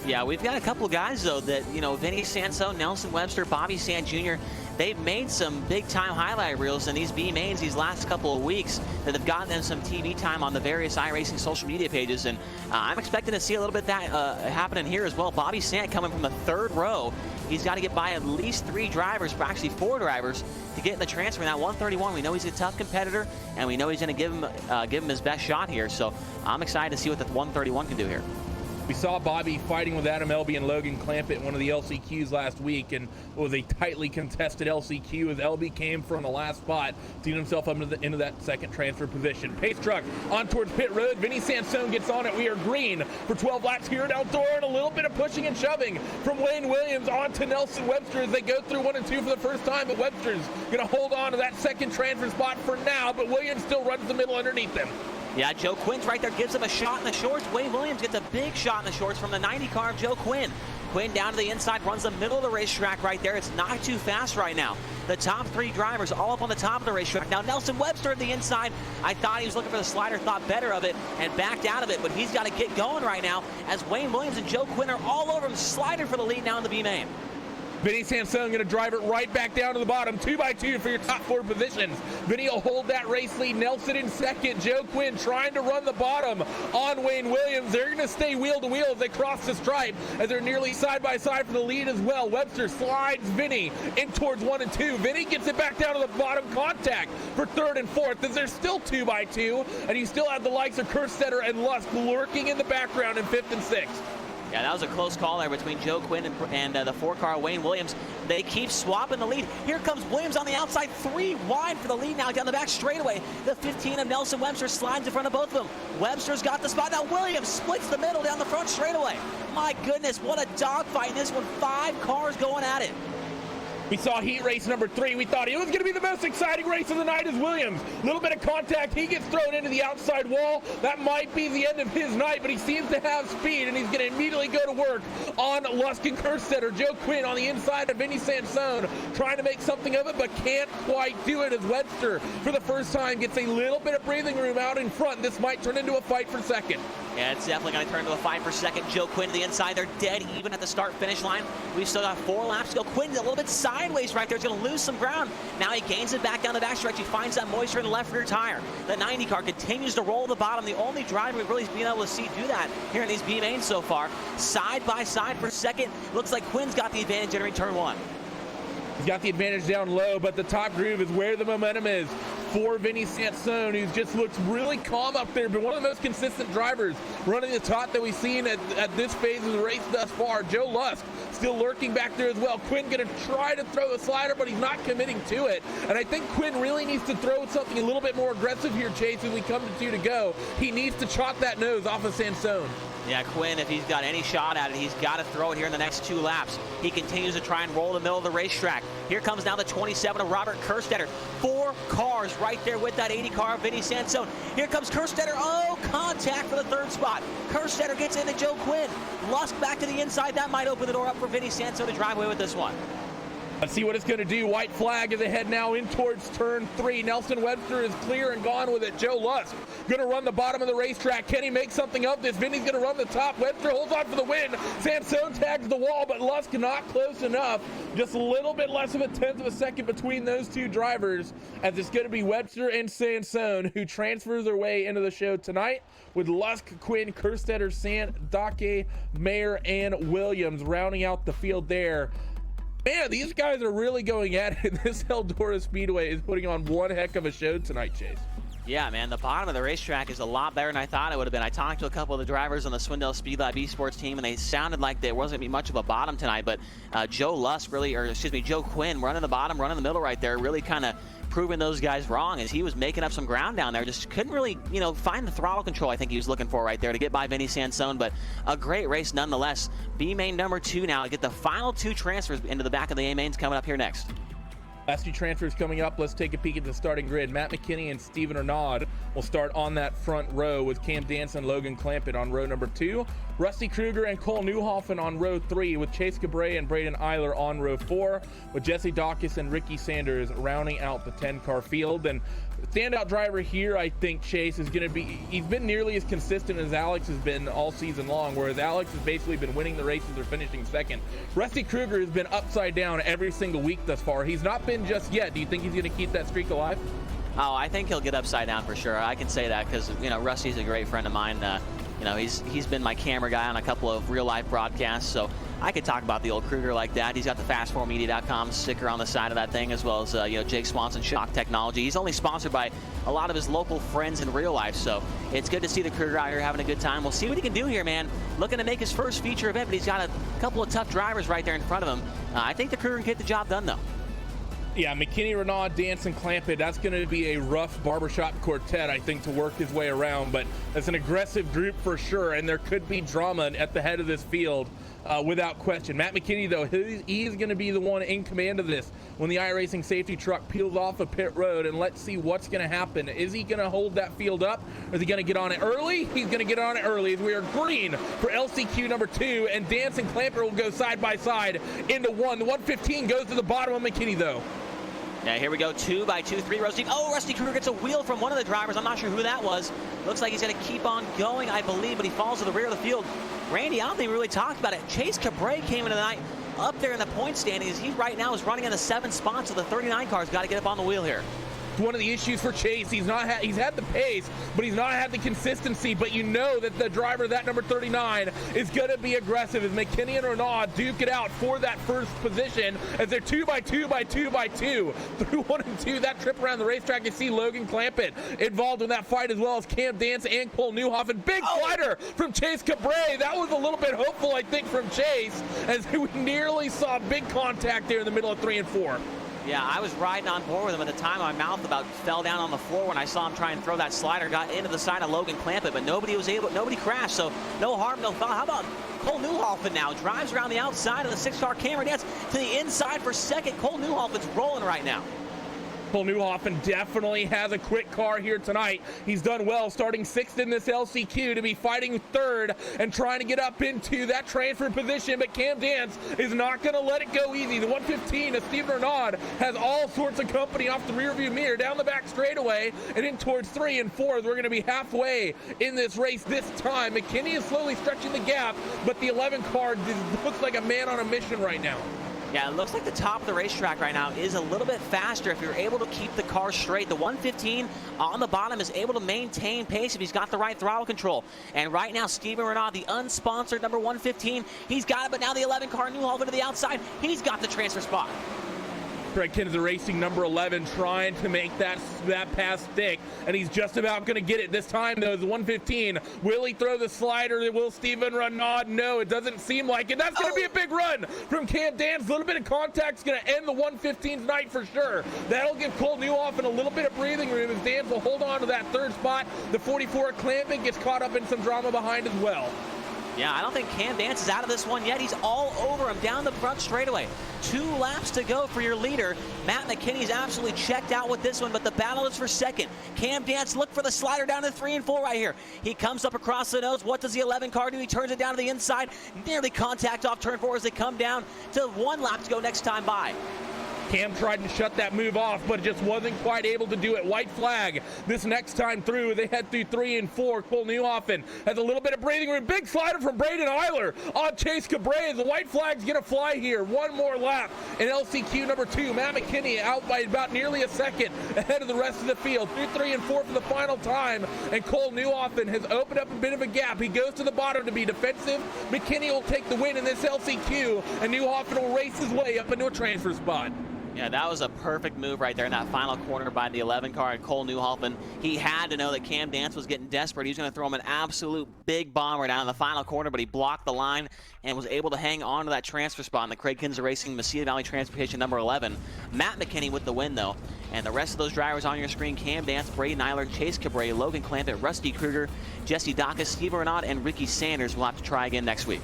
Yeah, we've got a couple guys, though, that, Vinny Sansone, Nelson Webster, Bobby Sant Jr., they've made some big-time highlight reels in these B mains these last couple of weeks that have gotten them some TV time on the various iRacing social media pages, and I'm expecting to see a little bit of that happening here as well. Bobby Sant coming from the 3rd row. He's got to get by at least 3 drivers, actually 4 drivers, to get in the transfer in that 131. We know he's a tough competitor, and we know he's going to give him his best shot here, so I'm excited to see what the 131 can do here. We saw Bobby fighting with Adam Elby and Logan Clampett in one of the LCQs last week, and it was a tightly contested LCQ as Elby came from the last spot, teamed himself up into that 2nd transfer position. Pace truck on towards pit road. Vinny Sansone gets on it. We are green for 12 laps here at Eldora, and a little bit of pushing and shoving from Wayne Williams on to Nelson Webster as they go through 1 and 2 for the first time, but Webster's going to hold on to that 2nd transfer spot for now, but Williams still runs the middle underneath them. Yeah, Joe Quinn's right there, gives him a shot in the shorts. Wayne Williams gets a big shot in the shorts from the 90 car of Joe Quinn. Quinn down to the inside, runs the middle of the racetrack right there. It's not too fast right now. The top 3 drivers all up on the top of the racetrack. Now, Nelson Webster at the inside, I thought he was looking for the slider, thought better of it, and backed out of it, but he's got to get going right now as Wayne Williams and Joe Quinn are all over him. Slider for the lead now in the B main. Vinny Sansone going to drive it right back down to the bottom. 2x2 for your top 4 positions. Vinny will hold that race lead. Nelson in second. Joe Quinn trying to run the bottom on Wayne Williams. They're going to stay wheel to wheel as they cross the stripe, as they're nearly side by side for the lead as well. Webster slides Vinny in towards 1 and 2. Vinny gets it back down to the bottom. Contact for 3rd and 4th, as there's still 2x2, and you still have the likes of Kerstetter and Lusk lurking in the background in 5th and 6th. Yeah, that was a close call there between Joe Quinn and the 4-car Wayne Williams. They keep swapping the lead. Here comes Williams on the outside, 3 wide for the lead now down the back straightaway. The 15 of Nelson Webster slides in front of both of them. Webster's got the spot. Now Williams splits the middle down the front straightaway. My goodness, what a dogfight in this one. 5 cars going at it. We saw heat race number 3. We thought it was going to be the most exciting race of the night as Williams. A little bit of contact. He gets thrown into the outside wall. That might be the end of his night, but he seems to have speed, and he's going to immediately go to work on Lusk and Kerstetter. Joe Quinn on the inside of Vinny Sansone trying to make something of it, but can't quite do it as Webster, for the first time, gets a little bit of breathing room out in front. This might turn into a fight for second. Yeah, it's definitely going to turn into a fight for second. Joe Quinn to the inside. They're dead even at the start-finish line. We've still got 4 laps to go. Quinn's a little bit sideways right there. He's going to lose some ground. Now he gains it back down the backstretch. He finds that moisture in the left rear tire. The 90 car continues to roll the bottom. The only driver we've really been able to see do that here in these B mains so far. Side by side for second. Looks like Quinn's got the advantage entering turn 1. He's got the advantage down low, but the top groove is where the momentum is for Vinny Sansone, who just looks really calm up there, but one of the most consistent drivers running the top that we've seen at this phase of the race thus far. Joe Lusk still lurking back there as well. Quinn going to try to throw the slider, but he's not committing to it. And I think Quinn really needs to throw something a little bit more aggressive here, Chase, as we come to 2 to go. He needs to chop that nose off of Sansone. Yeah, Quinn, if he's got any shot at it, he's got to throw it here in the next 2 laps. He continues to try and roll the middle of the racetrack. Here comes now the 27 of Robert Kerstetter. 4 cars right there with that 80 car, Vinny Sansone. Here comes Kerstetter. Oh, contact for the 3rd spot. Kerstetter gets into Joe Quinn. Lusk back to the inside. That might open the door up for Vinny Sansone to drive away with this one. Let's see what it's going to do. White flag is ahead now in towards turn 3. Nelson Webster is clear and gone with it. Joe Lusk going to run the bottom of the racetrack. Can he make something of this? Vinny's going to run the top. Webster holds on for the win. Sansone tags the wall, but Lusk not close enough. Just a little bit less of a 1/10 of a second between those 2 drivers, as it's going to be Webster and Sansone who transfers their way into the show tonight, with Lusk, Quinn, Kerstetter, Dake, Mayer, and Williams rounding out the field there. Man, these guys are really going at it. This Eldora Speedway is putting on one heck of a show tonight, Chase. Yeah, man, the bottom of the racetrack is a lot better than I thought it would have been. I talked to a couple of the drivers on the Swindell Speed Lab Esports team, and they sounded like there wasn't going to be much of a bottom tonight, but Joe Quinn running the bottom, running the middle right there, really kind of proving those guys wrong, as he was making up some ground down there. Just couldn't really, find the throttle control I think he was looking for right there to get by Vinny Sansone, but a great race nonetheless. B main number 2 now. Get the final 2 transfers into the back of the A mains coming up here next. Last 2 transfers coming up. Let's take a peek at the starting grid. Matt McKinney and Steven Arnaud will start on that front row, with Cam Danson and Logan Clampett on row number 2. Rusty Kruger and Cole Newhoffen on row 3, with Chase Cabrera and Braden Eiler on row 4, with Jesse Dawkins and Ricky Sanders rounding out the 10-car field. And the standout driver here, I think, Chase, is going to be, he's been nearly as consistent as Alex has been all season long, whereas Alex has basically been winning the races or finishing second. Rusty Kruger has been upside down every single week thus far. He's not been just yet. Do you think he's going to keep that streak alive? Oh, I think he'll get upside down for sure. I can say that because, Rusty's a great friend of mine. He's been my camera guy on a couple of real-life broadcasts, so I could talk about the old Kruger like that. He's got the Fast4Media.com sticker on the side of that thing, as well as, Jake Swanson Shock Technology. He's only sponsored by a lot of his local friends in real life, so it's good to see the Kruger out here having a good time. We'll see what he can do here, man. Looking to make his first feature event, but he's got a couple of tough drivers right there in front of him. I think the Kruger can get the job done, though. Yeah, McKinney, Renaud, Danson, Clampett, that's going to be a rough barbershop quartet, I think, to work his way around. But it's an aggressive group for sure, and there could be drama at the head of this field without question. Matt McKinney, though, he's going to be the one in command of this when the iRacing safety truck peels off of pit road, and let's see what's going to happen. Is he going to hold that field up, or is he going to get on it early? He's going to get on it early, as we are green for LCQ number 2, and Danson Clampett will go side by side into 1. The 115 goes to the bottom of McKinney, though. Yeah, here we go, 2 by 2, 3 Rusty. Oh, Rusty Kruger gets a wheel from one of the drivers. I'm not sure who that was. Looks like he's going to keep on going, I believe, but he falls to the rear of the field. Randy, I don't think we really talked about it. Chase Cabrera came into the night up there in the point standings. He right now is running in the 7th spot, so the 39 car's got to get up on the wheel here. One of the issues for Chase, he's had the pace, but he's not had the consistency. But you know that the driver, that number 39, is going to be aggressive as McKinney and Renaud duke it out for that first position as they're 2x2 through 1 and 2. That trip around the racetrack, you see Logan Clampett involved in that fight, as well as Cam Dance and Cole Newhoffen. Big slider from Chase Cabre. That was a little bit hopeful, I think, from Chase, as we nearly saw big contact there in the middle of 3 and 4. Yeah, I was riding on board with him at the time. My mouth about fell down on the floor when I saw him try and throw that slider. Got into the side of Logan Clampett, but nobody crashed, so no harm, no foul. How about Cole Newhoffen now? Drives around the outside of the 6-car Cameron Dance to the inside for second. Cole Newhoffen's rolling right now. Cole Newhoffen definitely has a quick car here tonight. He's done well, starting 6th in this LCQ to be fighting 3rd and trying to get up into that transfer position, but Cam Dance is not going to let it go easy. The 115 of Steven Renaud has all sorts of company off the rearview mirror, down the back straightaway, and in towards 3 and 4. We're going to be halfway in this race this time. McKinney is slowly stretching the gap, but the 11 car looks like a man on a mission right now. Yeah, it looks like the top of the racetrack right now is a little bit faster if you're able to keep the car straight. The 115 on the bottom is able to maintain pace if he's got the right throttle control. And right now, Steven Renaud, the unsponsored number 115, he's got it, but now the 11 car Newhoffen to the outside, he's got the transfer spot. Craig Kinzer Racing number 11 trying to make that pass stick, and he's just about going to get it this time, though. The 115, will he throw the slider? Will Steven Renaud? No, it doesn't seem like it. That's going to be a big run from Cam Dance. A little bit of contact is going to end the 115's night for sure. That'll give Cole Newhoffen a little bit of breathing room as Dance will hold on to that 3rd spot. The 44 Clampett gets caught up in some drama behind as well. Yeah, I don't think Cam Dance is out of this one yet. He's all over him down the front straightaway. 2 laps to go for your leader. Matt McKinney's absolutely checked out with this one, but the battle is for second. Cam Dance, look for the slider down to 3 and 4 right here. He comes up across the nose. What does the 11 car do? He turns it down to the inside. Nearly contact off turn 4 as they come down to 1 lap to go next time by. Cam tried to shut that move off, but just wasn't quite able to do it. White flag this next time through. They head through 3 and 4. Cole Newhoffen has a little bit of breathing room. Big slider from Braden Eiler on Chase Cabre. The white flag's going to fly here. 1 more lap in LCQ number 2. Matt McKinney out by about nearly a second ahead of the rest of the field. Through 3 and 4 for the final time, and Cole Newhoffen has opened up a bit of a gap. He goes to the bottom to be defensive. McKinney will take the win in this LCQ, and Newhoffen will race his way up into a transfer spot. Yeah, that was a perfect move right there in that final corner by the 11 car and Cole Newhoffen. He had to know that Cam Dance was getting desperate. He was going to throw him an absolute big bomber down in the final corner, but he blocked the line and was able to hang on to that transfer spot in the Craig Kinzer Racing Mesilla Valley Transportation number 11. Matt McKinney with the win, though. And the rest of those drivers on your screen, Cam Dance, Braden Eiler, Chase Cabre, Logan Clampett, Rusty Kruger, Jesse Dacus, Steve Renaud, and Ricky Sanders will have to try again next week.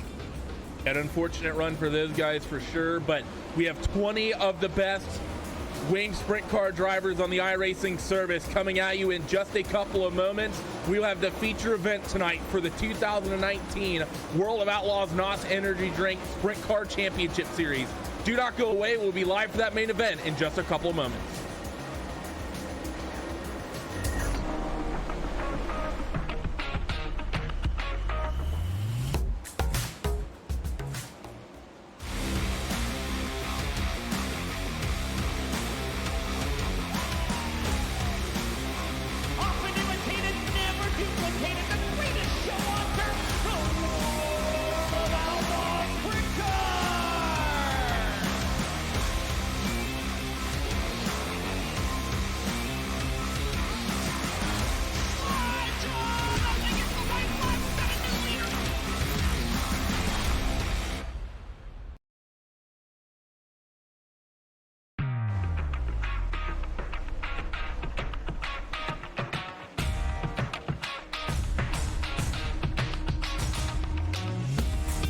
An unfortunate run for those guys for sure, but we have 20 of the best winged sprint car drivers on the iRacing service coming at you in just a couple of moments. We'll have the feature event tonight for the 2019 World of Outlaws NOS Energy Drink Sprint Car Championship Series. Do not go away. We'll be live for that main event in just a couple of moments.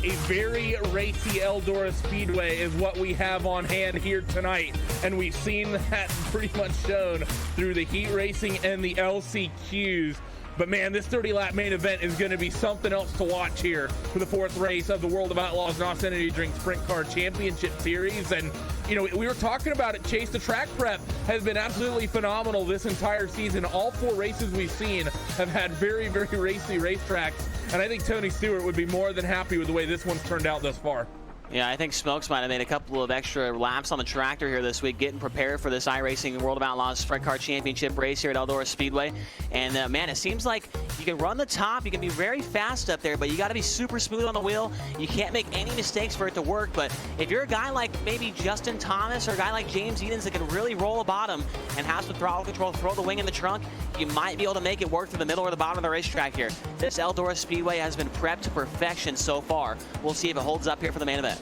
A very racy Eldora Speedway is what we have on hand here tonight, and we've seen that pretty much shown through the heat racing and the LCQs. But man, this 30-lap main event is going to be something else to watch here for the 4th race of the World of Outlaws NOS Energy Drink Sprint Car Championship Series. And, you know, we were talking about it, Chase. The track prep has been absolutely phenomenal this entire season. All 4 races we've seen have had very, very racy racetracks. And I think Tony Stewart would be more than happy with the way this one's turned out thus far. Yeah, I think Smokes might have made a couple of extra laps on the tractor here this week, getting prepared for this iRacing World of Outlaws Sprint Car Championship race here at Eldora Speedway. And man, it seems like you can run the top, you can be very fast up there, but you got to be super smooth on the wheel. You can't make any mistakes for it to work. But if you're a guy like maybe Justin Thomas or a guy like James Edens that can really roll a bottom and have some throttle control, throw the wing in the trunk, you might be able to make it work through the middle or the bottom of the racetrack here. This Eldora Speedway has been prepped to perfection so far. We'll see if it holds up here for the main event.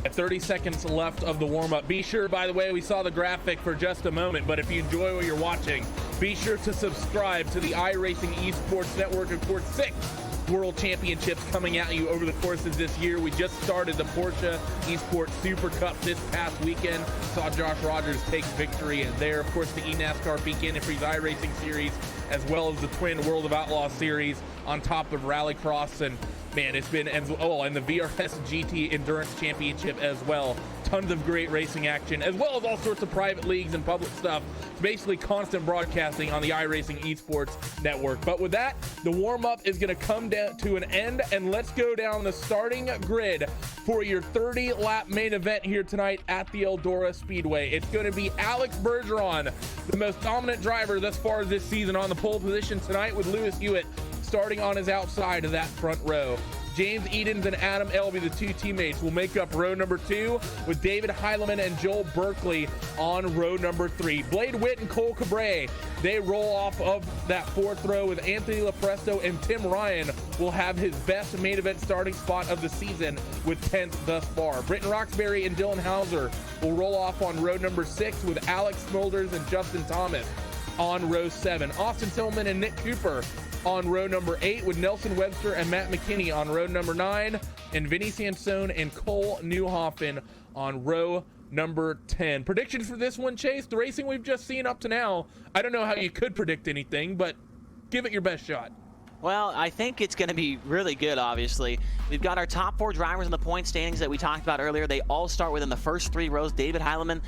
30 seconds left of the warm-up. Be sure, by the way, we saw the graphic for just a moment, but if you enjoy what you're watching, be sure to subscribe to the iRacing Esports Network. Of course, 6 World Championships coming at you over the course of this year. We just started the Porsche Esports Super Cup this past weekend. Saw Josh Rogers take victory there. Of course, the eNASCAR Peak Antifreeze iRacing Series, as well as the Twin World of Outlaws Series on top of Rallycross. And man, it's been, and the VRS GT Endurance Championship as well. Tons of great racing action, as well as all sorts of private leagues and public stuff. It's basically constant broadcasting on the iRacing Esports Network. But with that, the warm-up is going to come down to an end, and let's go down the starting grid for your 30-lap main event here tonight at the Eldora Speedway. It's going to be Alex Bergeron, the most dominant driver thus far this season, on the pole position tonight, with Lewis Hewitt starting on his outside of that front row. James Edens and Adam Elby, the 2 teammates, will make up row number 2, with David Heilemann and Joel Berkeley on row number 3. Blade Witt and Cole Cabré, they roll off of that 4th row, with Anthony Lopresto and Tim Ryan will have his best main event starting spot of the season with 10th thus far. Britton Roxbury and Dylan Hauser will roll off on row number 6, with Alex Smulders and Justin Thomas on row 7. Austin Tillman and Nick Cooper on row number 8, with Nelson Webster and Matt McKinney on row number 9, and Vinny Sansone and Cole Newhoffen on row number 10. Predictions for this one, Chase? The racing we've just seen up to now, I don't know how you could predict anything, but give it your best shot. Well, I think it's going to be really good, obviously. We've got our top 4 drivers in the point standings that we talked about earlier. They all start within the first 3 rows. David Heilemann,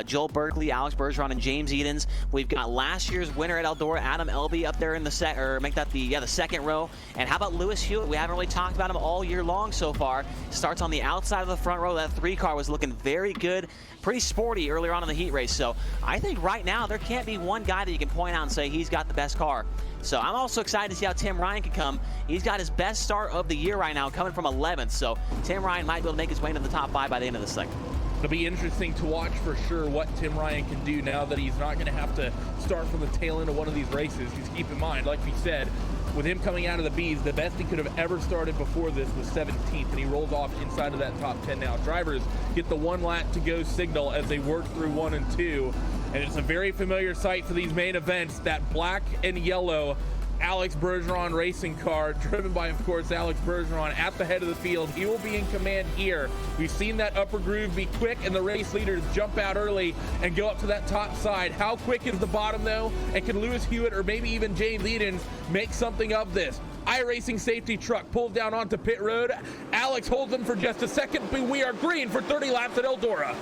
Joel Berkeley, Alex Bergeron, and James Edens. We've got last year's winner at Eldora, Adam Elby, up there in the the second row. And how about Lewis Hewitt? We haven't really talked about him all year long so far. Starts on the outside of the front row. That 3 car was looking very good, pretty sporty earlier on in the heat race. So I think right now there can't be one guy that you can point out and say he's got the best car. So I'm also excited to see how Tim Ryan can come. He's got his best start of the year right now, coming from 11th. So Tim Ryan might be able to make his way into the top 5 by the end of the second. It'll be interesting to watch for sure what Tim Ryan can do now that he's not going to have to start from the tail end of one of these races. Because keep in mind, like we said, with him coming out of the B's, the best he could have ever started before this was 17th, and he rolls off inside of that top 10 now. Drivers get the 1 lap to go signal as they work through 1 and 2, and it's a very familiar sight for these main events, that black and yellow Alex Bergeron racing car, driven by, of course, Alex Bergeron at the head of the field. He will be in command here. We've seen that upper groove be quick and the race leaders jump out early and go up to that top side. How quick is the bottom, though? And can Lewis Hewitt or maybe even James Edens make something of this? iRacing safety truck pulls down onto pit road. Alex holds them for just a second, but we are green for 30 laps at Eldora.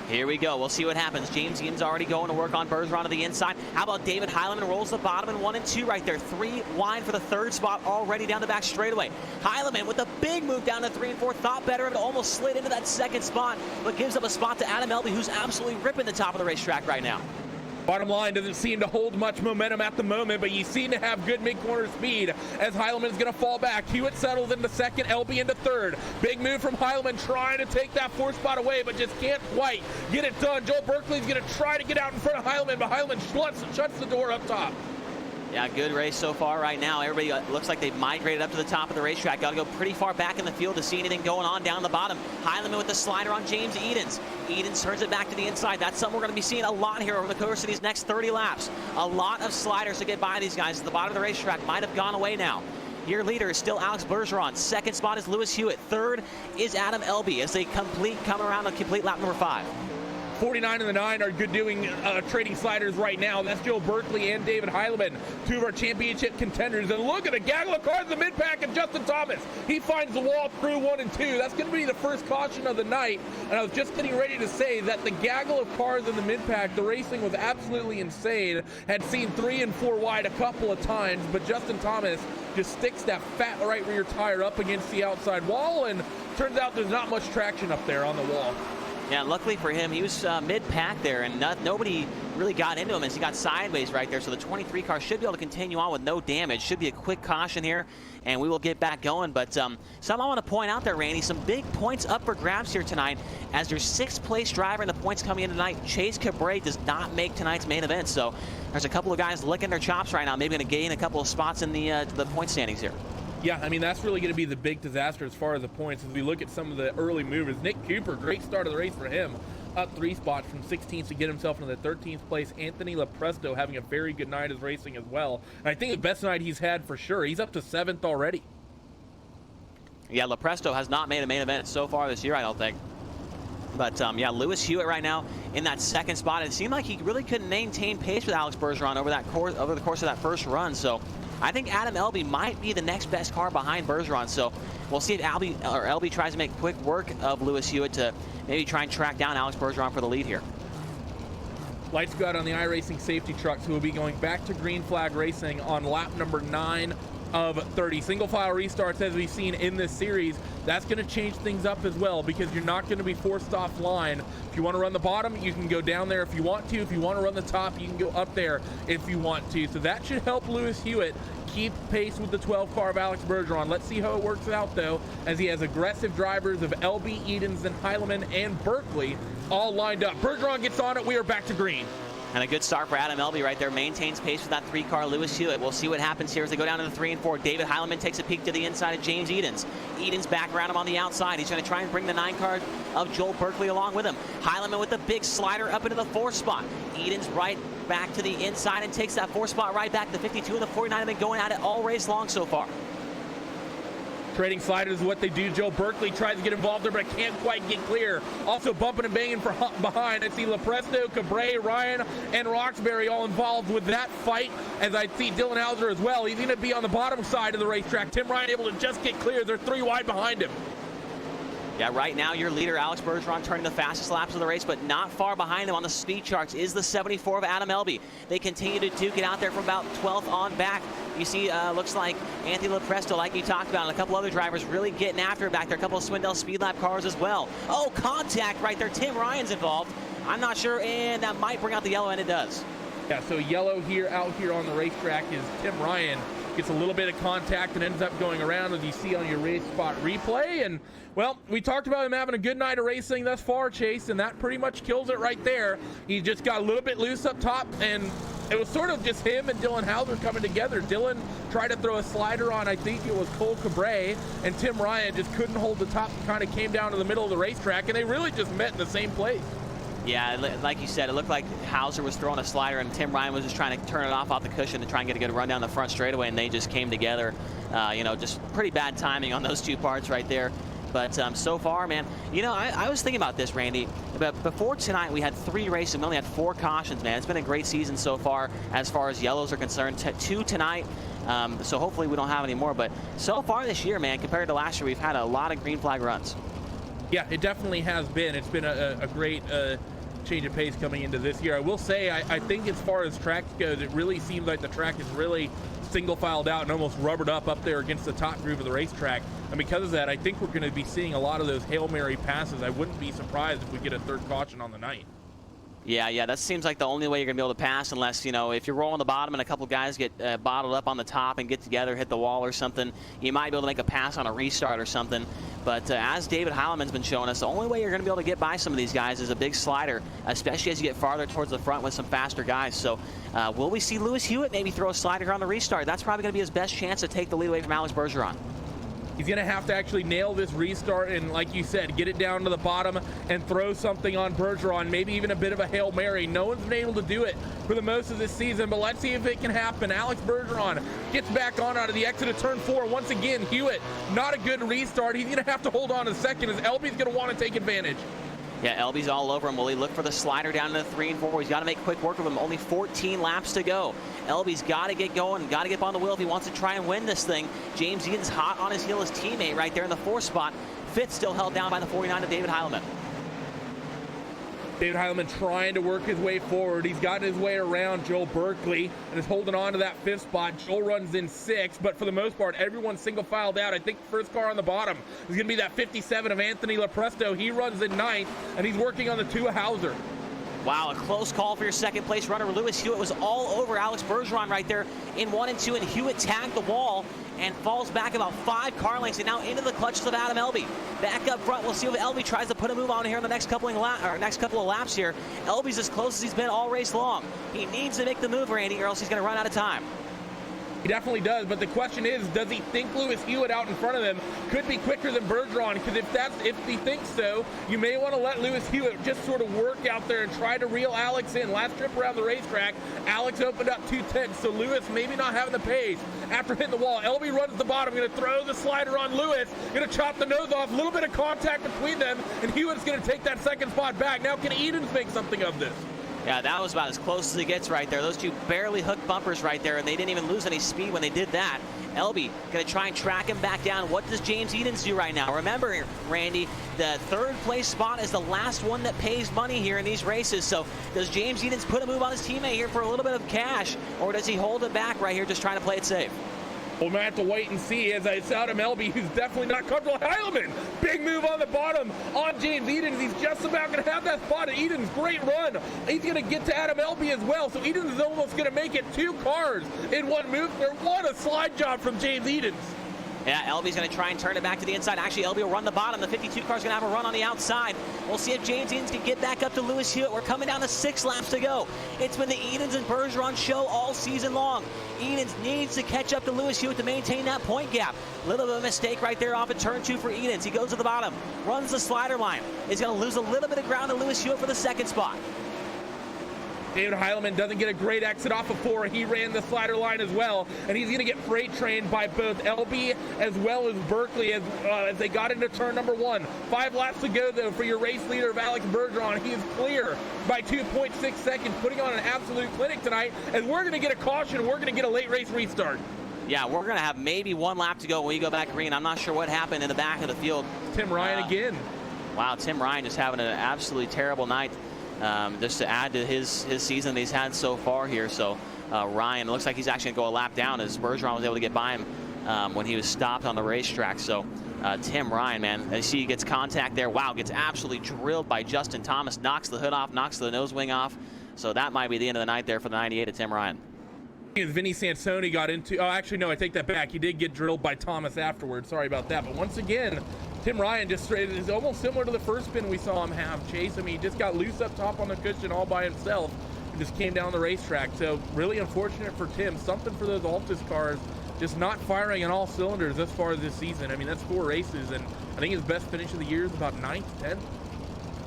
Here we go. We'll see what happens. James Edens already going to work on Bergeron to the inside. How about David Heilemann rolls the bottom in 1 and 2 right there. 3 wide for the 3rd spot already down the back straightaway. Heilemann with a big move down to 3 and 4. Thought better and almost slid into that 2nd spot, but gives up a spot to Adam Elby, who's absolutely ripping the top of the racetrack right now. Bottom line, doesn't seem to hold much momentum at the moment, but you seem to have good mid-corner speed as Heilemann is going to fall back. Hewitt settles into 2nd, Elby into 3rd. Big move from Heilemann, trying to take that 4th spot away, but just can't quite get it done. Joel Berkeley's going to try to get out in front of Heilemann, but Heilemann shuts the door up top. Yeah, good race so far right now. Everybody looks like they've migrated up to the top of the racetrack. Got to go pretty far back in the field to see anything going on down the bottom. Heilemann with the slider on James Edens. Edens turns it back to the inside. That's something we're going to be seeing a lot here over the course of these next 30 laps. A lot of sliders to get by these guys. At the bottom of the racetrack might have gone away now. Your leader is still Alex Bergeron. 2nd spot is Lewis Hewitt. 3rd is Adam Elby as they come around and complete lap number 5. 49 and the 9 are good doing trading sliders right now. That's Joe Berkeley and David Heileman, two of our championship contenders. And look at a gaggle of cars in the mid-pack and Justin Thomas. He finds the wall through 1 and 2. That's going to be the first caution of the night. And I was just getting ready to say that the gaggle of cars in the mid-pack, the racing was absolutely insane. Had seen 3 and 4 wide a couple of times, but Justin Thomas just sticks that fat right rear tire up against the outside wall, and turns out there's not much traction up there on the wall. Yeah, luckily for him, he was mid-pack there, and nobody really got into him as he got sideways right there. So the 23 car should be able to continue on with no damage. Should be a quick caution here, and we will get back going. But something I want to point out there, Randy, some big points up for grabs here tonight as their 6th place driver in the points coming in tonight. Chase Cabre does not make tonight's main event. So there's a couple of guys licking their chops right now, maybe going to gain a couple of spots in the point standings here. Yeah, I mean, that's really going to be the big disaster as far as the points. As we look at some of the early movers, Nick Cooper, great start of the race for him. Up 3 spots from 16th to get himself into the 13th place. Anthony Lepresto having a very good night as racing as well. And I think the best night he's had for sure. He's up to 7th already. Yeah, Lepresto has not made a main event so far this year, I don't think. But yeah, Lewis Hewitt right now in that 2nd spot. It seemed like he really couldn't maintain pace with Alex Bergeron over the course of that first run. So I think Adam Elby might be the next best car behind Bergeron. So we'll see if Elby tries to make quick work of Lewis Hewitt to maybe try and track down Alex Bergeron for the lead here. Lights go out on the iRacing safety trucks, who will be going back to green flag racing on lap number 9 of 30. Single file restarts, as we've seen in this series, that's going to change things up as well, because you're not going to be forced offline. If you want to run the bottom, you can go down there if you want to. If you want to run the top, you can go up there if you want to. So that should help Lewis Hewitt keep pace with the 12 car of Alex Bergeron. Let's see how it works out, though, as he has aggressive drivers of LB, Edens, and Heileman and Berkeley all lined up. Bergeron gets on it. We are back to green. And a good start for Adam Elby right there. Maintains pace with that 3 car Lewis Hewitt. We'll see what happens here as they go down to the 3 and 4. David Heileman takes a peek to the inside of James Edens. Edens back around him on the outside. He's going to try and bring the 9 car of Joel Berkeley along with him. Heileman with the big slider up into the 4th spot. Edens right back to the inside and takes that 4th spot right back. The 52 and the 49 have been going at it all race long so far. Trading sliders is what they do. Joe Berkeley tries to get involved there, but can't quite get clear. Also bumping and banging from behind. I see Lepresto, Cabre, Ryan, and Roxbury all involved with that fight, as I see Dylan Hauser as well. He's going to be on the bottom side of the racetrack. Tim Ryan able to just get clear. They're 3 wide behind him. Yeah, right now your leader, Alex Bergeron, turning the fastest laps of the race, but not far behind him on the speed charts is the 74 of Adam Elby. They continue to duke it out there from about 12th on back. You see, looks like Anthony Lepresto, like you talked about, and a couple other drivers really getting after it back there. A couple of Swindell Speed Lab cars as well. Oh, contact right there. Tim Ryan's involved. I'm not sure, and that might bring out the yellow, and it does. Yeah, so yellow here, out here on the racetrack is Tim Ryan. Gets a little bit of contact and ends up going around, as you see on your race spot replay. And, well, we talked about him having a good night of racing thus far, Chase, and that pretty much kills it right there. He just got a little bit loose up top, and it was sort of just him and Dylan Hauser coming together. Dylan tried to throw a slider on, I think it was Cole Cabre, and Tim Ryan just couldn't hold the top and kind of came down to the middle of the racetrack, and they really just met in the same place. Yeah, like you said, it looked like Hauser was throwing a slider and Tim Ryan was just trying to turn it off the cushion to try and get a good run down the front straightaway, and they just came together. You know, just pretty bad timing on those 2 parts right there. But so far, man, you know, I was thinking about this, Randy. But before tonight, we had 3 races. We only had 4 cautions, man. It's been a great season so far as yellows are concerned. 2 tonight. So hopefully we don't have any more. But so far this year, man, compared to last year, we've had a lot of green flag runs. Yeah, it definitely has been. It's been a great change of pace coming into this year. I will say, I think as far as track goes, it really seems like the track is really single filed out and almost rubbered up there against the top groove of the racetrack. And because of that, I think we're going to be seeing a lot of those Hail Mary passes. I wouldn't be surprised if we get a 3rd caution on the night. Yeah, that seems like the only way you're going to be able to pass, unless, you know, if you're rolling the bottom and a couple guys get bottled up on the top and get together, hit the wall or something, you might be able to make a pass on a restart or something. But as David Heileman's been showing us, the only way you're going to be able to get by some of these guys is a big slider, especially as you get farther towards the front with some faster guys. So will we see Lewis Hewitt maybe throw a slider on the restart? That's probably going to be his best chance to take the lead away from Alex Bergeron. He's going to have to actually nail this restart and, like you said, get it down to the bottom and throw something on Bergeron, maybe even a bit of a Hail Mary. No one's been able to do it for the most of this season, but let's see if it can happen. Alex Bergeron gets back on out of the exit of turn 4. Once again, Hewitt, not a good restart. He's going to have to hold on a second as Elby's going to want to take advantage. Yeah, Elby's all over him. Will he look for the slider down to the 3 and 4? He's got to make quick work of him. Only 14 laps to go. Elby's got to get going, got to get on the wheel if he wants to try and win this thing. James Eden's hot on his heel, his teammate right there in the 4th spot. 5th still held down by the 49 of David Heilman. David Heilman trying to work his way forward. He's gotten his way around Joel Berkeley and is holding on to that 5th spot. Joel runs in 6th, but for the most part, everyone's single filed out. I think the first car on the bottom is going to be that 57 of Anthony Lepresto. He runs in 9th, and he's working on the 2 of Hauser. Wow, a close call for your second place runner. Lewis Hewitt was all over Alex Bergeron right there in 1 and 2, and Hewitt tagged the wall and falls back about 5 car lengths and now into the clutches of Adam Elby. Back up front, we'll see if Elby tries to put a move on here in the next couple of laps here. Elby's as close as he's been all race long. He needs to make the move, Randy, or else he's going to run out of time. He definitely does, but the question is, does he think Lewis Hewitt out in front of them could be quicker than Bergeron? Because if he thinks so, you may want to let Lewis Hewitt just sort of work out there and try to reel Alex in. Last trip around the racetrack, Alex opened up 2 tenths, so Lewis maybe not having the pace after hitting the wall. Elby runs the bottom, going to throw the slider on Lewis, going to chop the nose off, a little bit of contact between them, and Hewitt's going to take that second spot back. Now can Edens make something of this? Yeah, that was about as close as it gets right there. Those two barely hooked bumpers right there, and they didn't even lose any speed when they did that. Elby going to try and track him back down. What does James Edens do right now? Remember, Randy, the 3rd place spot is the last one that pays money here in these races. So does James Edens put a move on his teammate here for a little bit of cash, or does he hold it back right here just trying to play it safe? We'll have to wait and see, as it's Adam Elby, who's definitely not comfortable. Heilman, big move on the bottom on James Edens. He's just about going to have that spot. Edens, great run. He's going to get to Adam Elby as well. So Edens is almost going to make it 2 cars in 1 move there. What a slide job from James Edens. Yeah, Elby's going to try and turn it back to the inside. Actually, Elby will run the bottom. The 52 car is going to have a run on the outside. We'll see if James Edens can get back up to Lewis Hewitt. We're coming down to 6 laps to go. It's been the Edens and Bergeron show all season long. Edens needs to catch up to Lewis Hewitt to maintain that point gap. Little bit of a mistake right there off of turn 2 for Edens. He goes to the bottom, runs the slider line. He's going to lose a little bit of ground to Lewis Hewitt for the 2nd spot. David Heilman doesn't get a great exit off of 4. He ran the slider line as well, and he's going to get freight trained by both Elby as well as Berkeley as they got into turn number 1. 5 laps to go, though, for your race leader of Alex Bergeron. He is clear by 2.6 seconds, putting on an absolute clinic tonight, and we're going to get a caution. We're going to get a late race restart. Yeah, we're going to have maybe 1 lap to go when we go back green. I'm not sure what happened in the back of the field. Tim Ryan again. Wow, Tim Ryan just having an absolutely terrible night. Just to add to his season that he's had so far here. So Ryan, it looks like he's actually going to go a lap down as Bergeron was able to get by him when he was stopped on the racetrack. So Tim Ryan, man, as he gets contact there, wow, gets absolutely drilled by Justin Thomas, knocks the hood off, knocks the nose wing off. So that might be the end of the night there for the 98 of Tim Ryan. Vinny Sansoni got into, actually no, I take that back. He did get drilled by Thomas afterwards. Sorry about that. But once again, Tim Ryan just is almost similar to the first spin we saw him have, Chase. I mean, he just got loose up top on the cushion all by himself and just came down the racetrack. So really unfortunate for Tim. Something for those Altus cars, just not firing on all cylinders as far as this season. I mean, that's 4 races, and I think his best finish of the year is about 9th, 10th.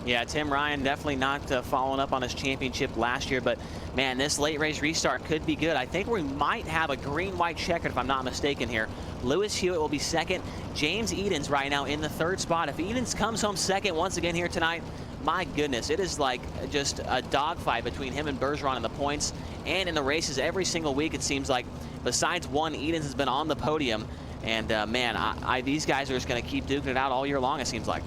Yeah, Tim Ryan definitely not following up on his championship last year, but man, this late race restart could be good. I think we might have a green-white checkered if I'm not mistaken here. Lewis Hewitt will be 2nd. James Edens right now in the 3rd spot. If Edens comes home 2nd once again here tonight, my goodness, it is like just a dogfight between him and Bergeron in the points and in the races every single week. It seems like besides one, Edens has been on the podium, and man, these guys are just going to keep duking it out all year long, it seems like.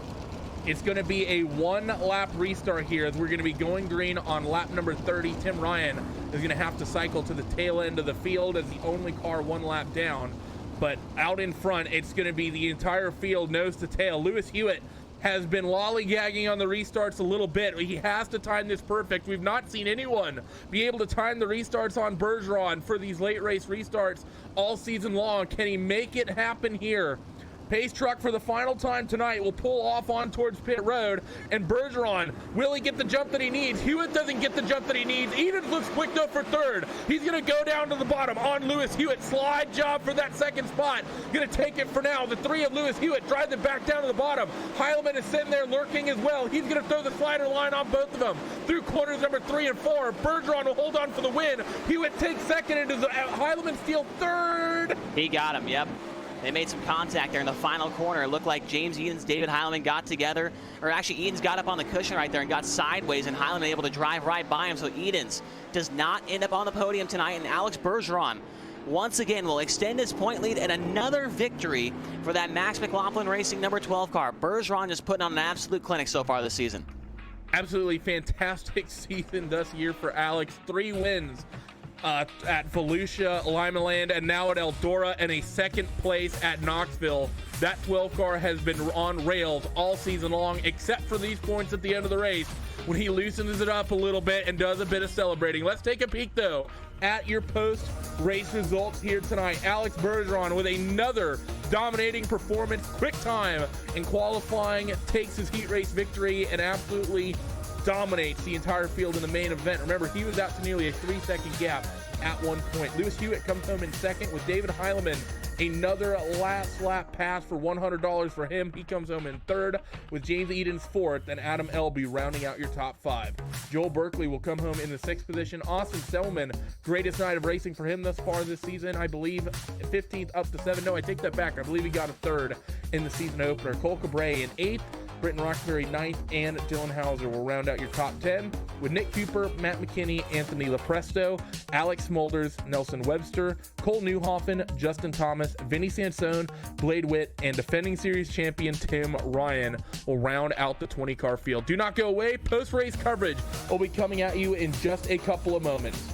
It's going to be a 1-lap restart here as we're going to be going green on lap number 30. Tim Ryan is going to have to cycle to the tail end of the field as the only car 1 lap down. But out in front, it's going to be the entire field nose to tail. Lewis Hewitt has been lollygagging on the restarts a little bit. He has to time this perfect. We've not seen anyone be able to time the restarts on Bergeron for these late race restarts all season long. Can he make it happen here? Pace truck for the final time tonight will pull off on towards pit road, and Bergeron, will he get the jump that he needs? Hewitt doesn't get the jump that he needs. Edens looks quick though for 3rd. He's going to go down to the bottom on Lewis Hewitt. Slide job for that 2nd spot. Going to take it for now. The 3 of Lewis Hewitt drives it back down to the bottom. Heilman is sitting there lurking as well. He's going to throw the slider line on both of them. Through corners number 3 and 4. Bergeron will hold on for the win. Hewitt takes 2nd, and does Heilman steal 3rd? He got him, yep. They made some contact there in the final corner. It looked like James Edens, David Heilman got together, or actually Edens got up on the cushion right there and got sideways, and Heilman able to drive right by him. So Edens does not end up on the podium tonight, and Alex Bergeron once again will extend his point lead and another victory for that Max McLaughlin Racing number 12 car. Bergeron just putting on an absolute clinic so far this season. Absolutely fantastic season this year for Alex. 3 wins at Volusia, Limaland, and now at Eldora, and a second place at Knoxville. That 12 car has been on rails all season long, except for these points at the end of the race when he loosens it up a little bit and does a bit of celebrating. Let's take a peek though at your post-race results here tonight. Alex Bergeron with another dominating performance, quick time in qualifying, takes his heat race victory and absolutely dominates the entire field in the main event. Remember, he was out to nearly a 3-second gap at one point. Lewis Hewitt comes home in second with David Heilman. Another last lap pass for $100 for him. He comes home in third with James Edens fourth and Adam Elby rounding out your top 5. Joel Berkeley will come home in the 6th position. Austin Selman, greatest night of racing for him thus far this season. I believe 15th up to 7. No, I take that back. I believe he got a 3rd in the season opener. Cole Cabray in 8th. Britton Roxbury 9th, and Dylan Hauser will round out your top 10 with Nick Cooper, Matt McKinney, Anthony Lepresto, Alex Smulders, Nelson Webster, Cole Newhoffen, Justin Thomas, Vinny Sansone, Blade Witt, and defending series champion Tim Ryan will round out the 20-car field. Do not go away. Post-race coverage will be coming at you in just a couple of moments.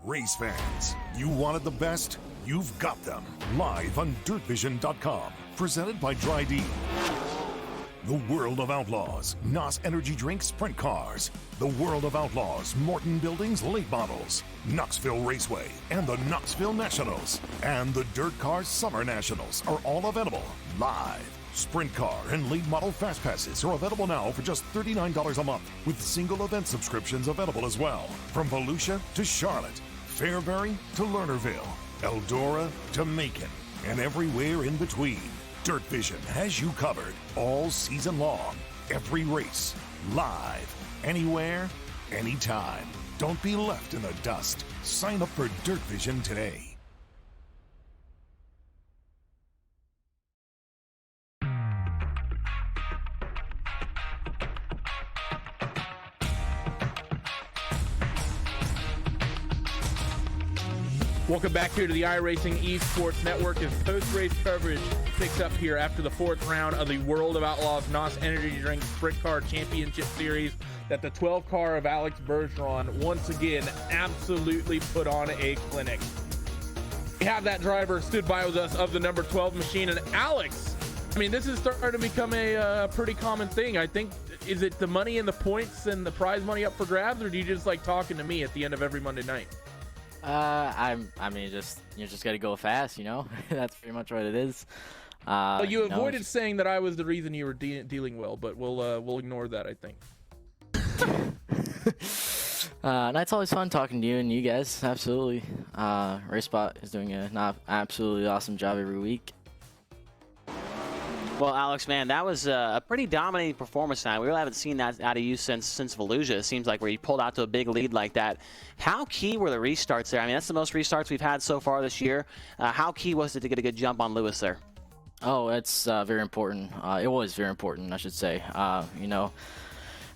Race fans, you wanted the best? You've got them. Live on DirtVision.com. Presented by Dry D. The World of Outlaws. NOS Energy Drink Sprint Cars. The World of Outlaws. Morton Buildings Late Models. Knoxville Raceway. And the Knoxville Nationals. And the Dirt Cars Summer Nationals are all available live. Sprint car and late model fast passes are available now for just $39 a month, with single event subscriptions available as well. From Volusia to Charlotte, Fairbury to Lernerville, Eldora to Macon, and everywhere in between. Dirt Vision has you covered all season long. Every race, live, anywhere, anytime. Don't be left in the dust. Sign up for Dirt Vision today. Welcome back here to the iRacing Esports Network as post-race coverage picks up here after the 4th round of the World of Outlaws NOS Energy Drink Sprint Car Championship Series that the 12 car of Alex Bergeron once again absolutely put on a clinic. We have that driver stood by with us of the number 12 machine, and Alex, I mean, this is starting to become a pretty common thing. I think, is it the money and the points and the prize money up for grabs, or do you just like talking to me at the end of every Monday night? I mean, you just gotta go fast, you know. That's pretty much what it is. You avoided saying that I was the reason you were dealing well, but we'll ignore that, I think. And it's always fun talking to you and you guys. Absolutely. RaceBot is doing an absolutely awesome job every week. Well, Alex, man, that was a pretty dominating performance tonight. We really haven't seen that out of you since Volusia. It seems like where you pulled out to a big lead like that. How key were the restarts there? I mean, that's the most restarts we've had so far this year. How key was it to get a good jump on Lewis there? Oh, it's very important. It was very important, I should say. You know,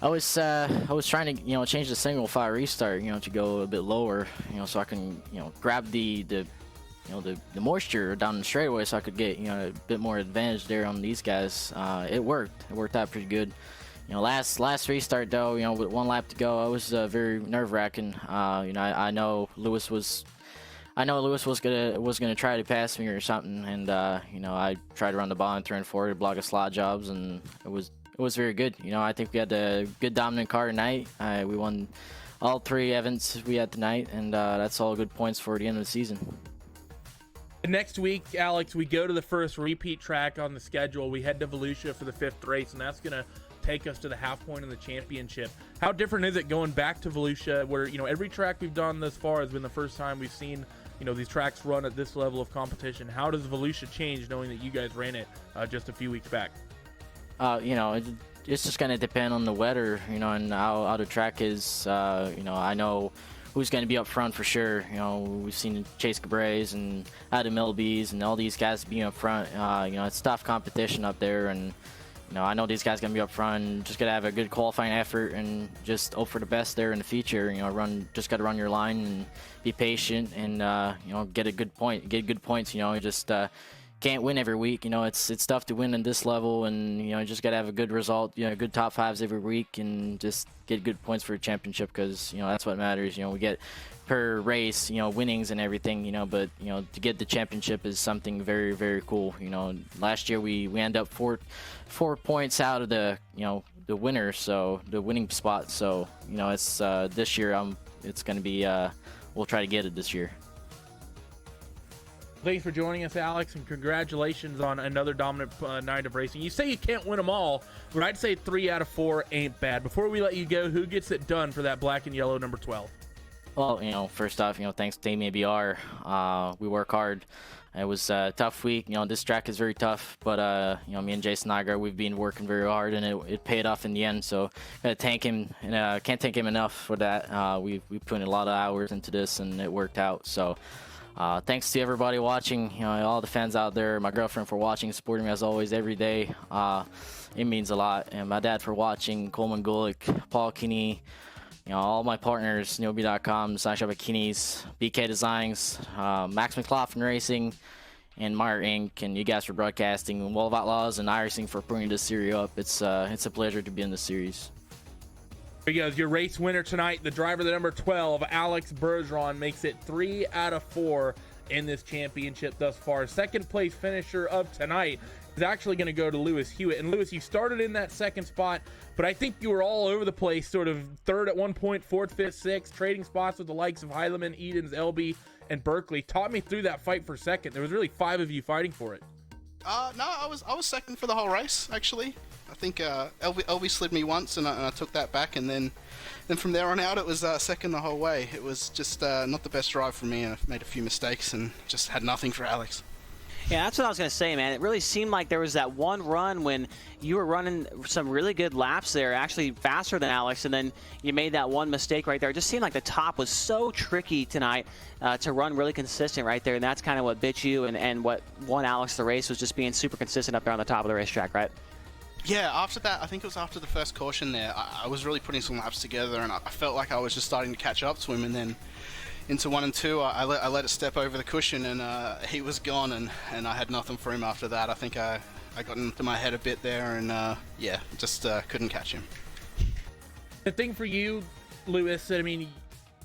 I was trying to change the single file restart, to go a bit lower, so I can grab the moisture down the straightaway, so I could get a bit more advantage there on these guys. It worked out pretty good. Last restart though, with 1 lap to go, I was very nerve-wracking. I know Lewis was gonna try to pass me or something, and I tried to run the ball and turn forward, block a slot jobs, and it was very good. I think we had a good dominant car tonight. We won all 3 events we had tonight, and that's all good points for the end of the season. Next week, Alex, we go to the first repeat track on the schedule. We head to Volusia for the 5th race, and that's going to take us to the half point in the championship. How different is it going back to Volusia, where, you know, every track we've done thus far has been the first time we've seen, you know, these tracks run at this level of competition? How does Volusia change knowing that you guys ran it just a few weeks back? You know, it's just going to depend on the weather, you know, and how the track is. You know, I know who's going to be up front for sure. You know, we've seen Chase Cabrés and Adam Milby's and all these guys being up front. You know, it's tough competition up there, and you know, I know these guys going to be up front and just got to have a good qualifying effort and just hope for the best there in the future. You know, just got to run your line and be patient and, you know, get good points. You know, you just can't win every week. You know, it's tough to win in this level, and, you know, you just got to have a good result, you know, good top fives every week and just get good points for a championship, because, you know, that's what matters. You know, we get per race, you know, winnings and everything, you know, but, you know, to get the championship is something very, very cool. You know, last year we end up four points out of the, you know, the winner, so the winning spot. So, you know, it's this year it's going to be we'll try to get it this year. Thanks for joining us, Alex, and congratulations on another dominant night of racing. You say you can't win them all, but I'd say 3 out of 4 ain't bad. Before we let you go, who gets it done for that black and yellow number 12? Well, you know, first off, you know, thanks to Team ABR. We work hard. It was a tough week. You know, this track is very tough, but, you know, me and Jason Nygaard, we've been working very hard, and it paid off in the end. So gotta thank him, and can't thank him enough for that. We put in a lot of hours into this, and it worked out. So thanks to everybody watching, you know, all the fans out there, my girlfriend for watching, supporting me as always every day. It means a lot. And my dad for watching, Coleman Gulick, Paul Kinney, you know, all my partners, Niobe.com, Sign Shop at Kinney's, BK Designs, Max McLaughlin Racing, and Meyer Inc., and you guys for broadcasting, World of Outlaws, and iRacing for bringing this series up. It's a pleasure to be in the series. Here he goes, your race winner tonight, the driver, the number 12, Alex Bergeron, makes it 3 out of 4 in this championship thus far. Second place finisher of tonight is actually going to go to Lewis Hewitt. And Lewis, you started in that second spot, but I think you were all over the place, sort of third at one point, fourth, fifth, sixth, trading spots with the likes of Heileman, Edens, Elby, and Berkeley. Talk me through that fight for second. There was really 5 of you fighting for it. No, I was second for the whole race, actually. I think LB slid me once, and I took that back, and then from there on out, it was second the whole way. It was just not the best drive for me, and I made a few mistakes and just had nothing for Alex. Yeah, that's what I was going to say, man. It really seemed like there was that one run when you were running some really good laps there, actually faster than Alex, and then you made that one mistake right there. It just seemed like the top was so tricky tonight to run really consistent right there, and that's kind of what bit you and what won Alex the race, was just being super consistent up there on the top of the racetrack, right? Yeah, after that, I think it was after the first caution there, I was really putting some laps together, and I felt like I was just starting to catch up to him, and then into 1 and 2, I let it step over the cushion, and he was gone, and I had nothing for him after that. I think I got into my head a bit there, and yeah, just couldn't catch him. The thing for you, Lewis, I mean,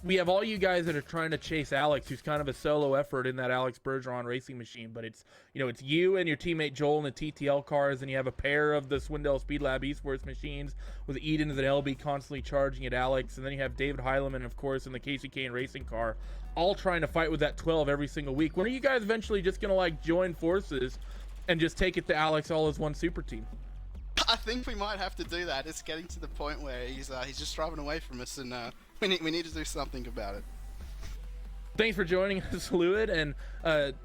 we have all you guys that are trying to chase Alex, who's kind of a solo effort in that Alex Bergeron racing machine, but it's, you know, it's you and your teammate Joel in the TTL cars, and you have a pair of the Swindell Speed Lab Esports machines with Edens and LB constantly charging at Alex, and then you have David Heileman, of course, in the Casey Kane racing car, all trying to fight with that 12 every single week. When are you guys eventually just going to, like, join forces and just take it to Alex all as one super team? I think we might have to do that. It's getting to the point where he's just driving away from us, and we need to do something about it. Thanks for joining us, Lewis, and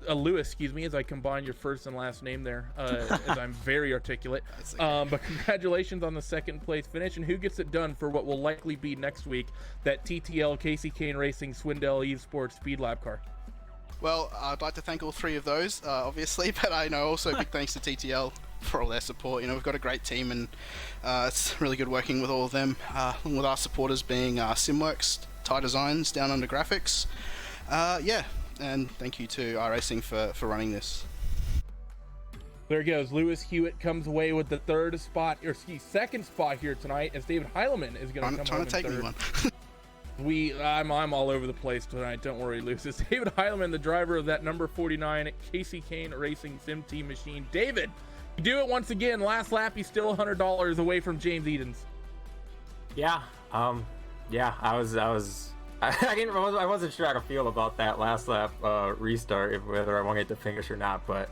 Lewis, excuse me, as I combine your first and last name there, as I'm very articulate. Okay. But congratulations on the second place finish, and who gets it done for what will likely be next week, that TTL Casey Kane Racing Swindell Esports Speed Lab car? Well, I'd like to thank all 3 of those, obviously, but I know also big thanks to TTL for all their support. You know, we've got a great team, and it's really good working with all of them, along with our supporters being Simworks, Tie Designs, Down Under Graphics. Yeah, and thank you to iRacing for running this. There he goes. Lewis Hewitt comes away with the second spot here tonight, as David Heileman is going to come home in third. Me one. I'm all over the place tonight. Don't worry, Lewis. It's David Heileman, the driver of that number 49 Casey Kane Racing Sim Team machine. David, you do it once again. Last lap, he's still $100 away from James Edens. Yeah. Yeah. I was I wasn't sure how to feel about that last lap restart, whether I wanted to finish or not, but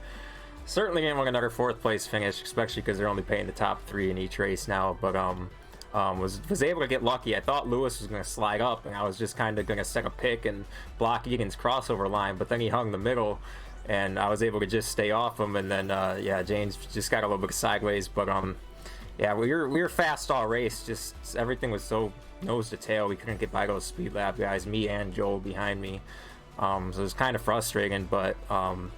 certainly didn't want another 4th place finish, especially because they're only paying the top 3 in each race now. But was able to get lucky. I thought Lewis was going to slide up, and I was just kind of going to set a pick and block Egan's crossover line, but then he hung the middle, and I was able to just stay off him. And then yeah, James just got a little bit sideways, but yeah, we were fast all race. Just everything was so nose to tail. We couldn't get by those speed lap guys, me and Joel behind me. So it was kind of frustrating, but we'll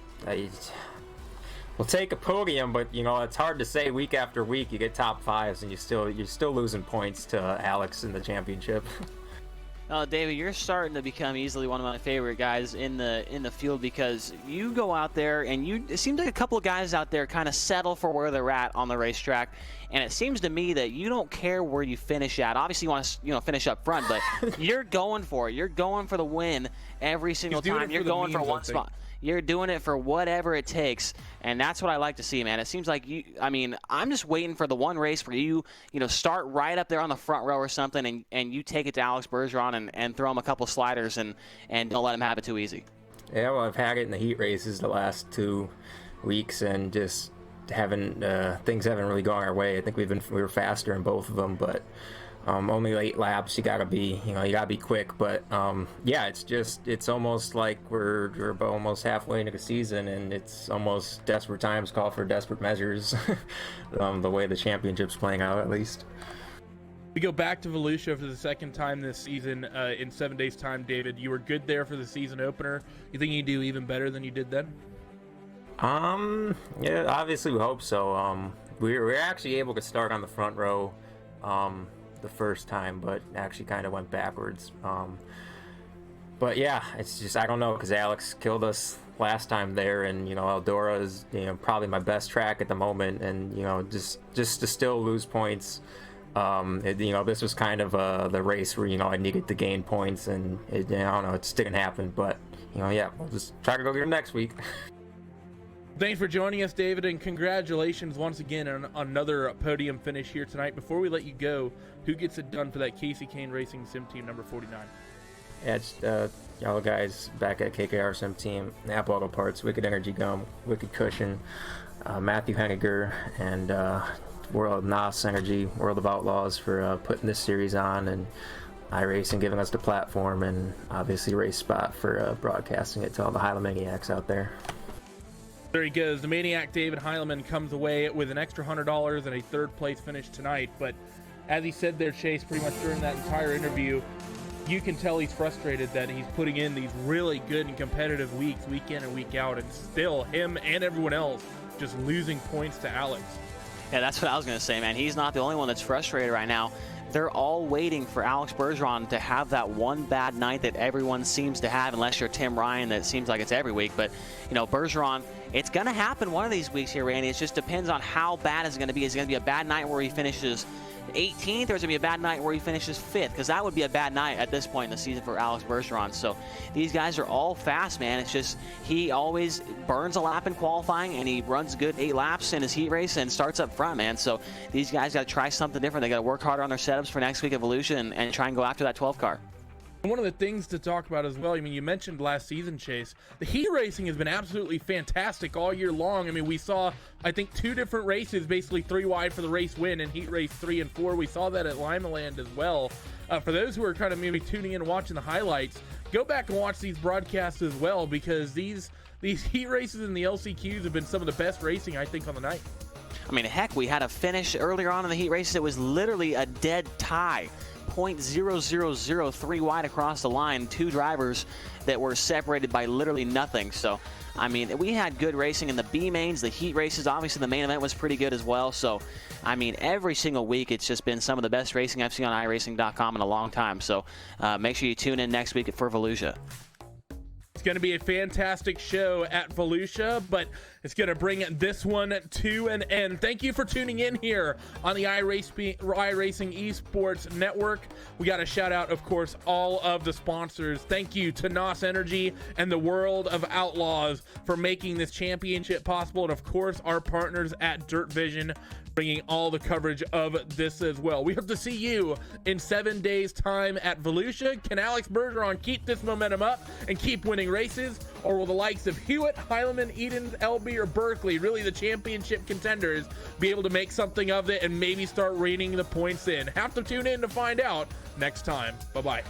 take a podium. But you know, it's hard to say week after week. You get top 5s and you're still losing points to Alex in the championship. David, you're starting to become easily one of my favorite guys in the field, because you go out there and it seems like a couple of guys out there kind of settle for where they're at on the racetrack, and it seems to me that you don't care where you finish at. Obviously, you want to finish up front, but you're going for it. You're going for the win every single time. You're going for one spot. You're doing it for whatever it takes, and that's what I like to see, man. It seems like I'm just waiting for the one race where you start right up there on the front row or something, and you take it to Alex Bergeron and throw him a couple sliders and don't let him have it too easy. Yeah, well, I've had it in the heat races the last 2 weeks, and just things haven't really gone our way. I think we were faster in both of them, but only 8 laps. You gotta be quick. But yeah, it's almost like we're almost halfway into the season, and it's almost desperate times call for desperate measures. The way the championship's playing out, at least. We go back to Volusia for the second time this season in 7 days' time. David, you were good there for the season opener. You think you do even better than you did then? Yeah, obviously we hope so. We were actually able to start on the front row the first time, but actually kind of went backwards. But yeah, it's just, I don't know, because Alex killed us last time there, and Eldora is probably my best track at the moment, and just to still lose points. This was kind of the race where I needed to gain points, and I don't know, it just didn't happen. But yeah, we'll just try to go get him next week. Thanks for joining us, David, and congratulations once again on another podium finish here tonight. Before we let you go, who gets it done for that Casey Kane Racing Sim Team number 49? Yeah, it's y'all guys back at KKR Sim Team, Apple Auto Parts, Wicked Energy Gum, Wicked Cushion, Matthew Henniger, and World NOS Energy, World of Outlaws for putting this series on, and iRacing giving us the platform, and obviously Race Spot for broadcasting it to all the Hyla Maniacs out there. There he goes. The Maniac David Heileman comes away with an extra $100 and a 3rd place finish tonight. But as he said there, Chase, pretty much during that entire interview, you can tell he's frustrated that he's putting in these really good and competitive weeks, week in and week out, and still him and everyone else just losing points to Alex. Yeah, that's what I was going to say, man. He's not the only one that's frustrated right now. They're all waiting for Alex Bergeron to have that one bad night that everyone seems to have, unless you're Tim Ryan, that seems like it's every week. But, Bergeron, it's going to happen one of these weeks here, Randy. It just depends on how bad it's going to be. Is it going to be a bad night where he finishes 18th, or is it going to be a bad night where he finishes 5th? Because that would be a bad night at this point in the season for Alex Bergeron. So these guys are all fast, man. It's just he always burns a lap in qualifying, and he runs good 8 laps in his heat race and starts up front, man. So these guys got to try something different. They got to work harder on their setups for next week at Volusia and try and go after that 12 car. One of the things to talk about as well, you mentioned last season, Chase, the heat racing has been absolutely fantastic all year long. We saw, I think, 2 different races, basically 3 wide for the race win in heat race 3 and 4. We saw that at Lima Land as well. For those who are kind of maybe tuning in and watching the highlights, go back and watch these broadcasts as well, because these heat races and the LCQs have been some of the best racing, I think, on the night. Heck, we had a finish earlier on in the heat races. It was literally a dead tie. 0.0003 wide across the line, 2 drivers that were separated by literally nothing. So, we had good racing in the B mains, the heat races. Obviously, the main event was pretty good as well. So, every single week, it's just been some of the best racing I've seen on iRacing.com in a long time. So, make sure you tune in next week for Volusia. It's going to be a fantastic show at Volusia, but it's going to bring this one to an end. Thank you for tuning in here on the iRacing Esports Network. We got to shout out, of course, all of the sponsors. Thank you to NOS Energy and the World of Outlaws for making this championship possible, and of course, our partners at Dirt Vision. bringing all the coverage of this as well. We hope to see you in 7 days time at Volusia. Can Alex Bergeron keep this momentum up and keep winning races, or will the likes of Hewitt, Heilemann, Edens, Elby, or Berkeley, really the championship contenders, be able to make something of it and maybe start reining the points in? Have to tune in to find out next time. Bye bye.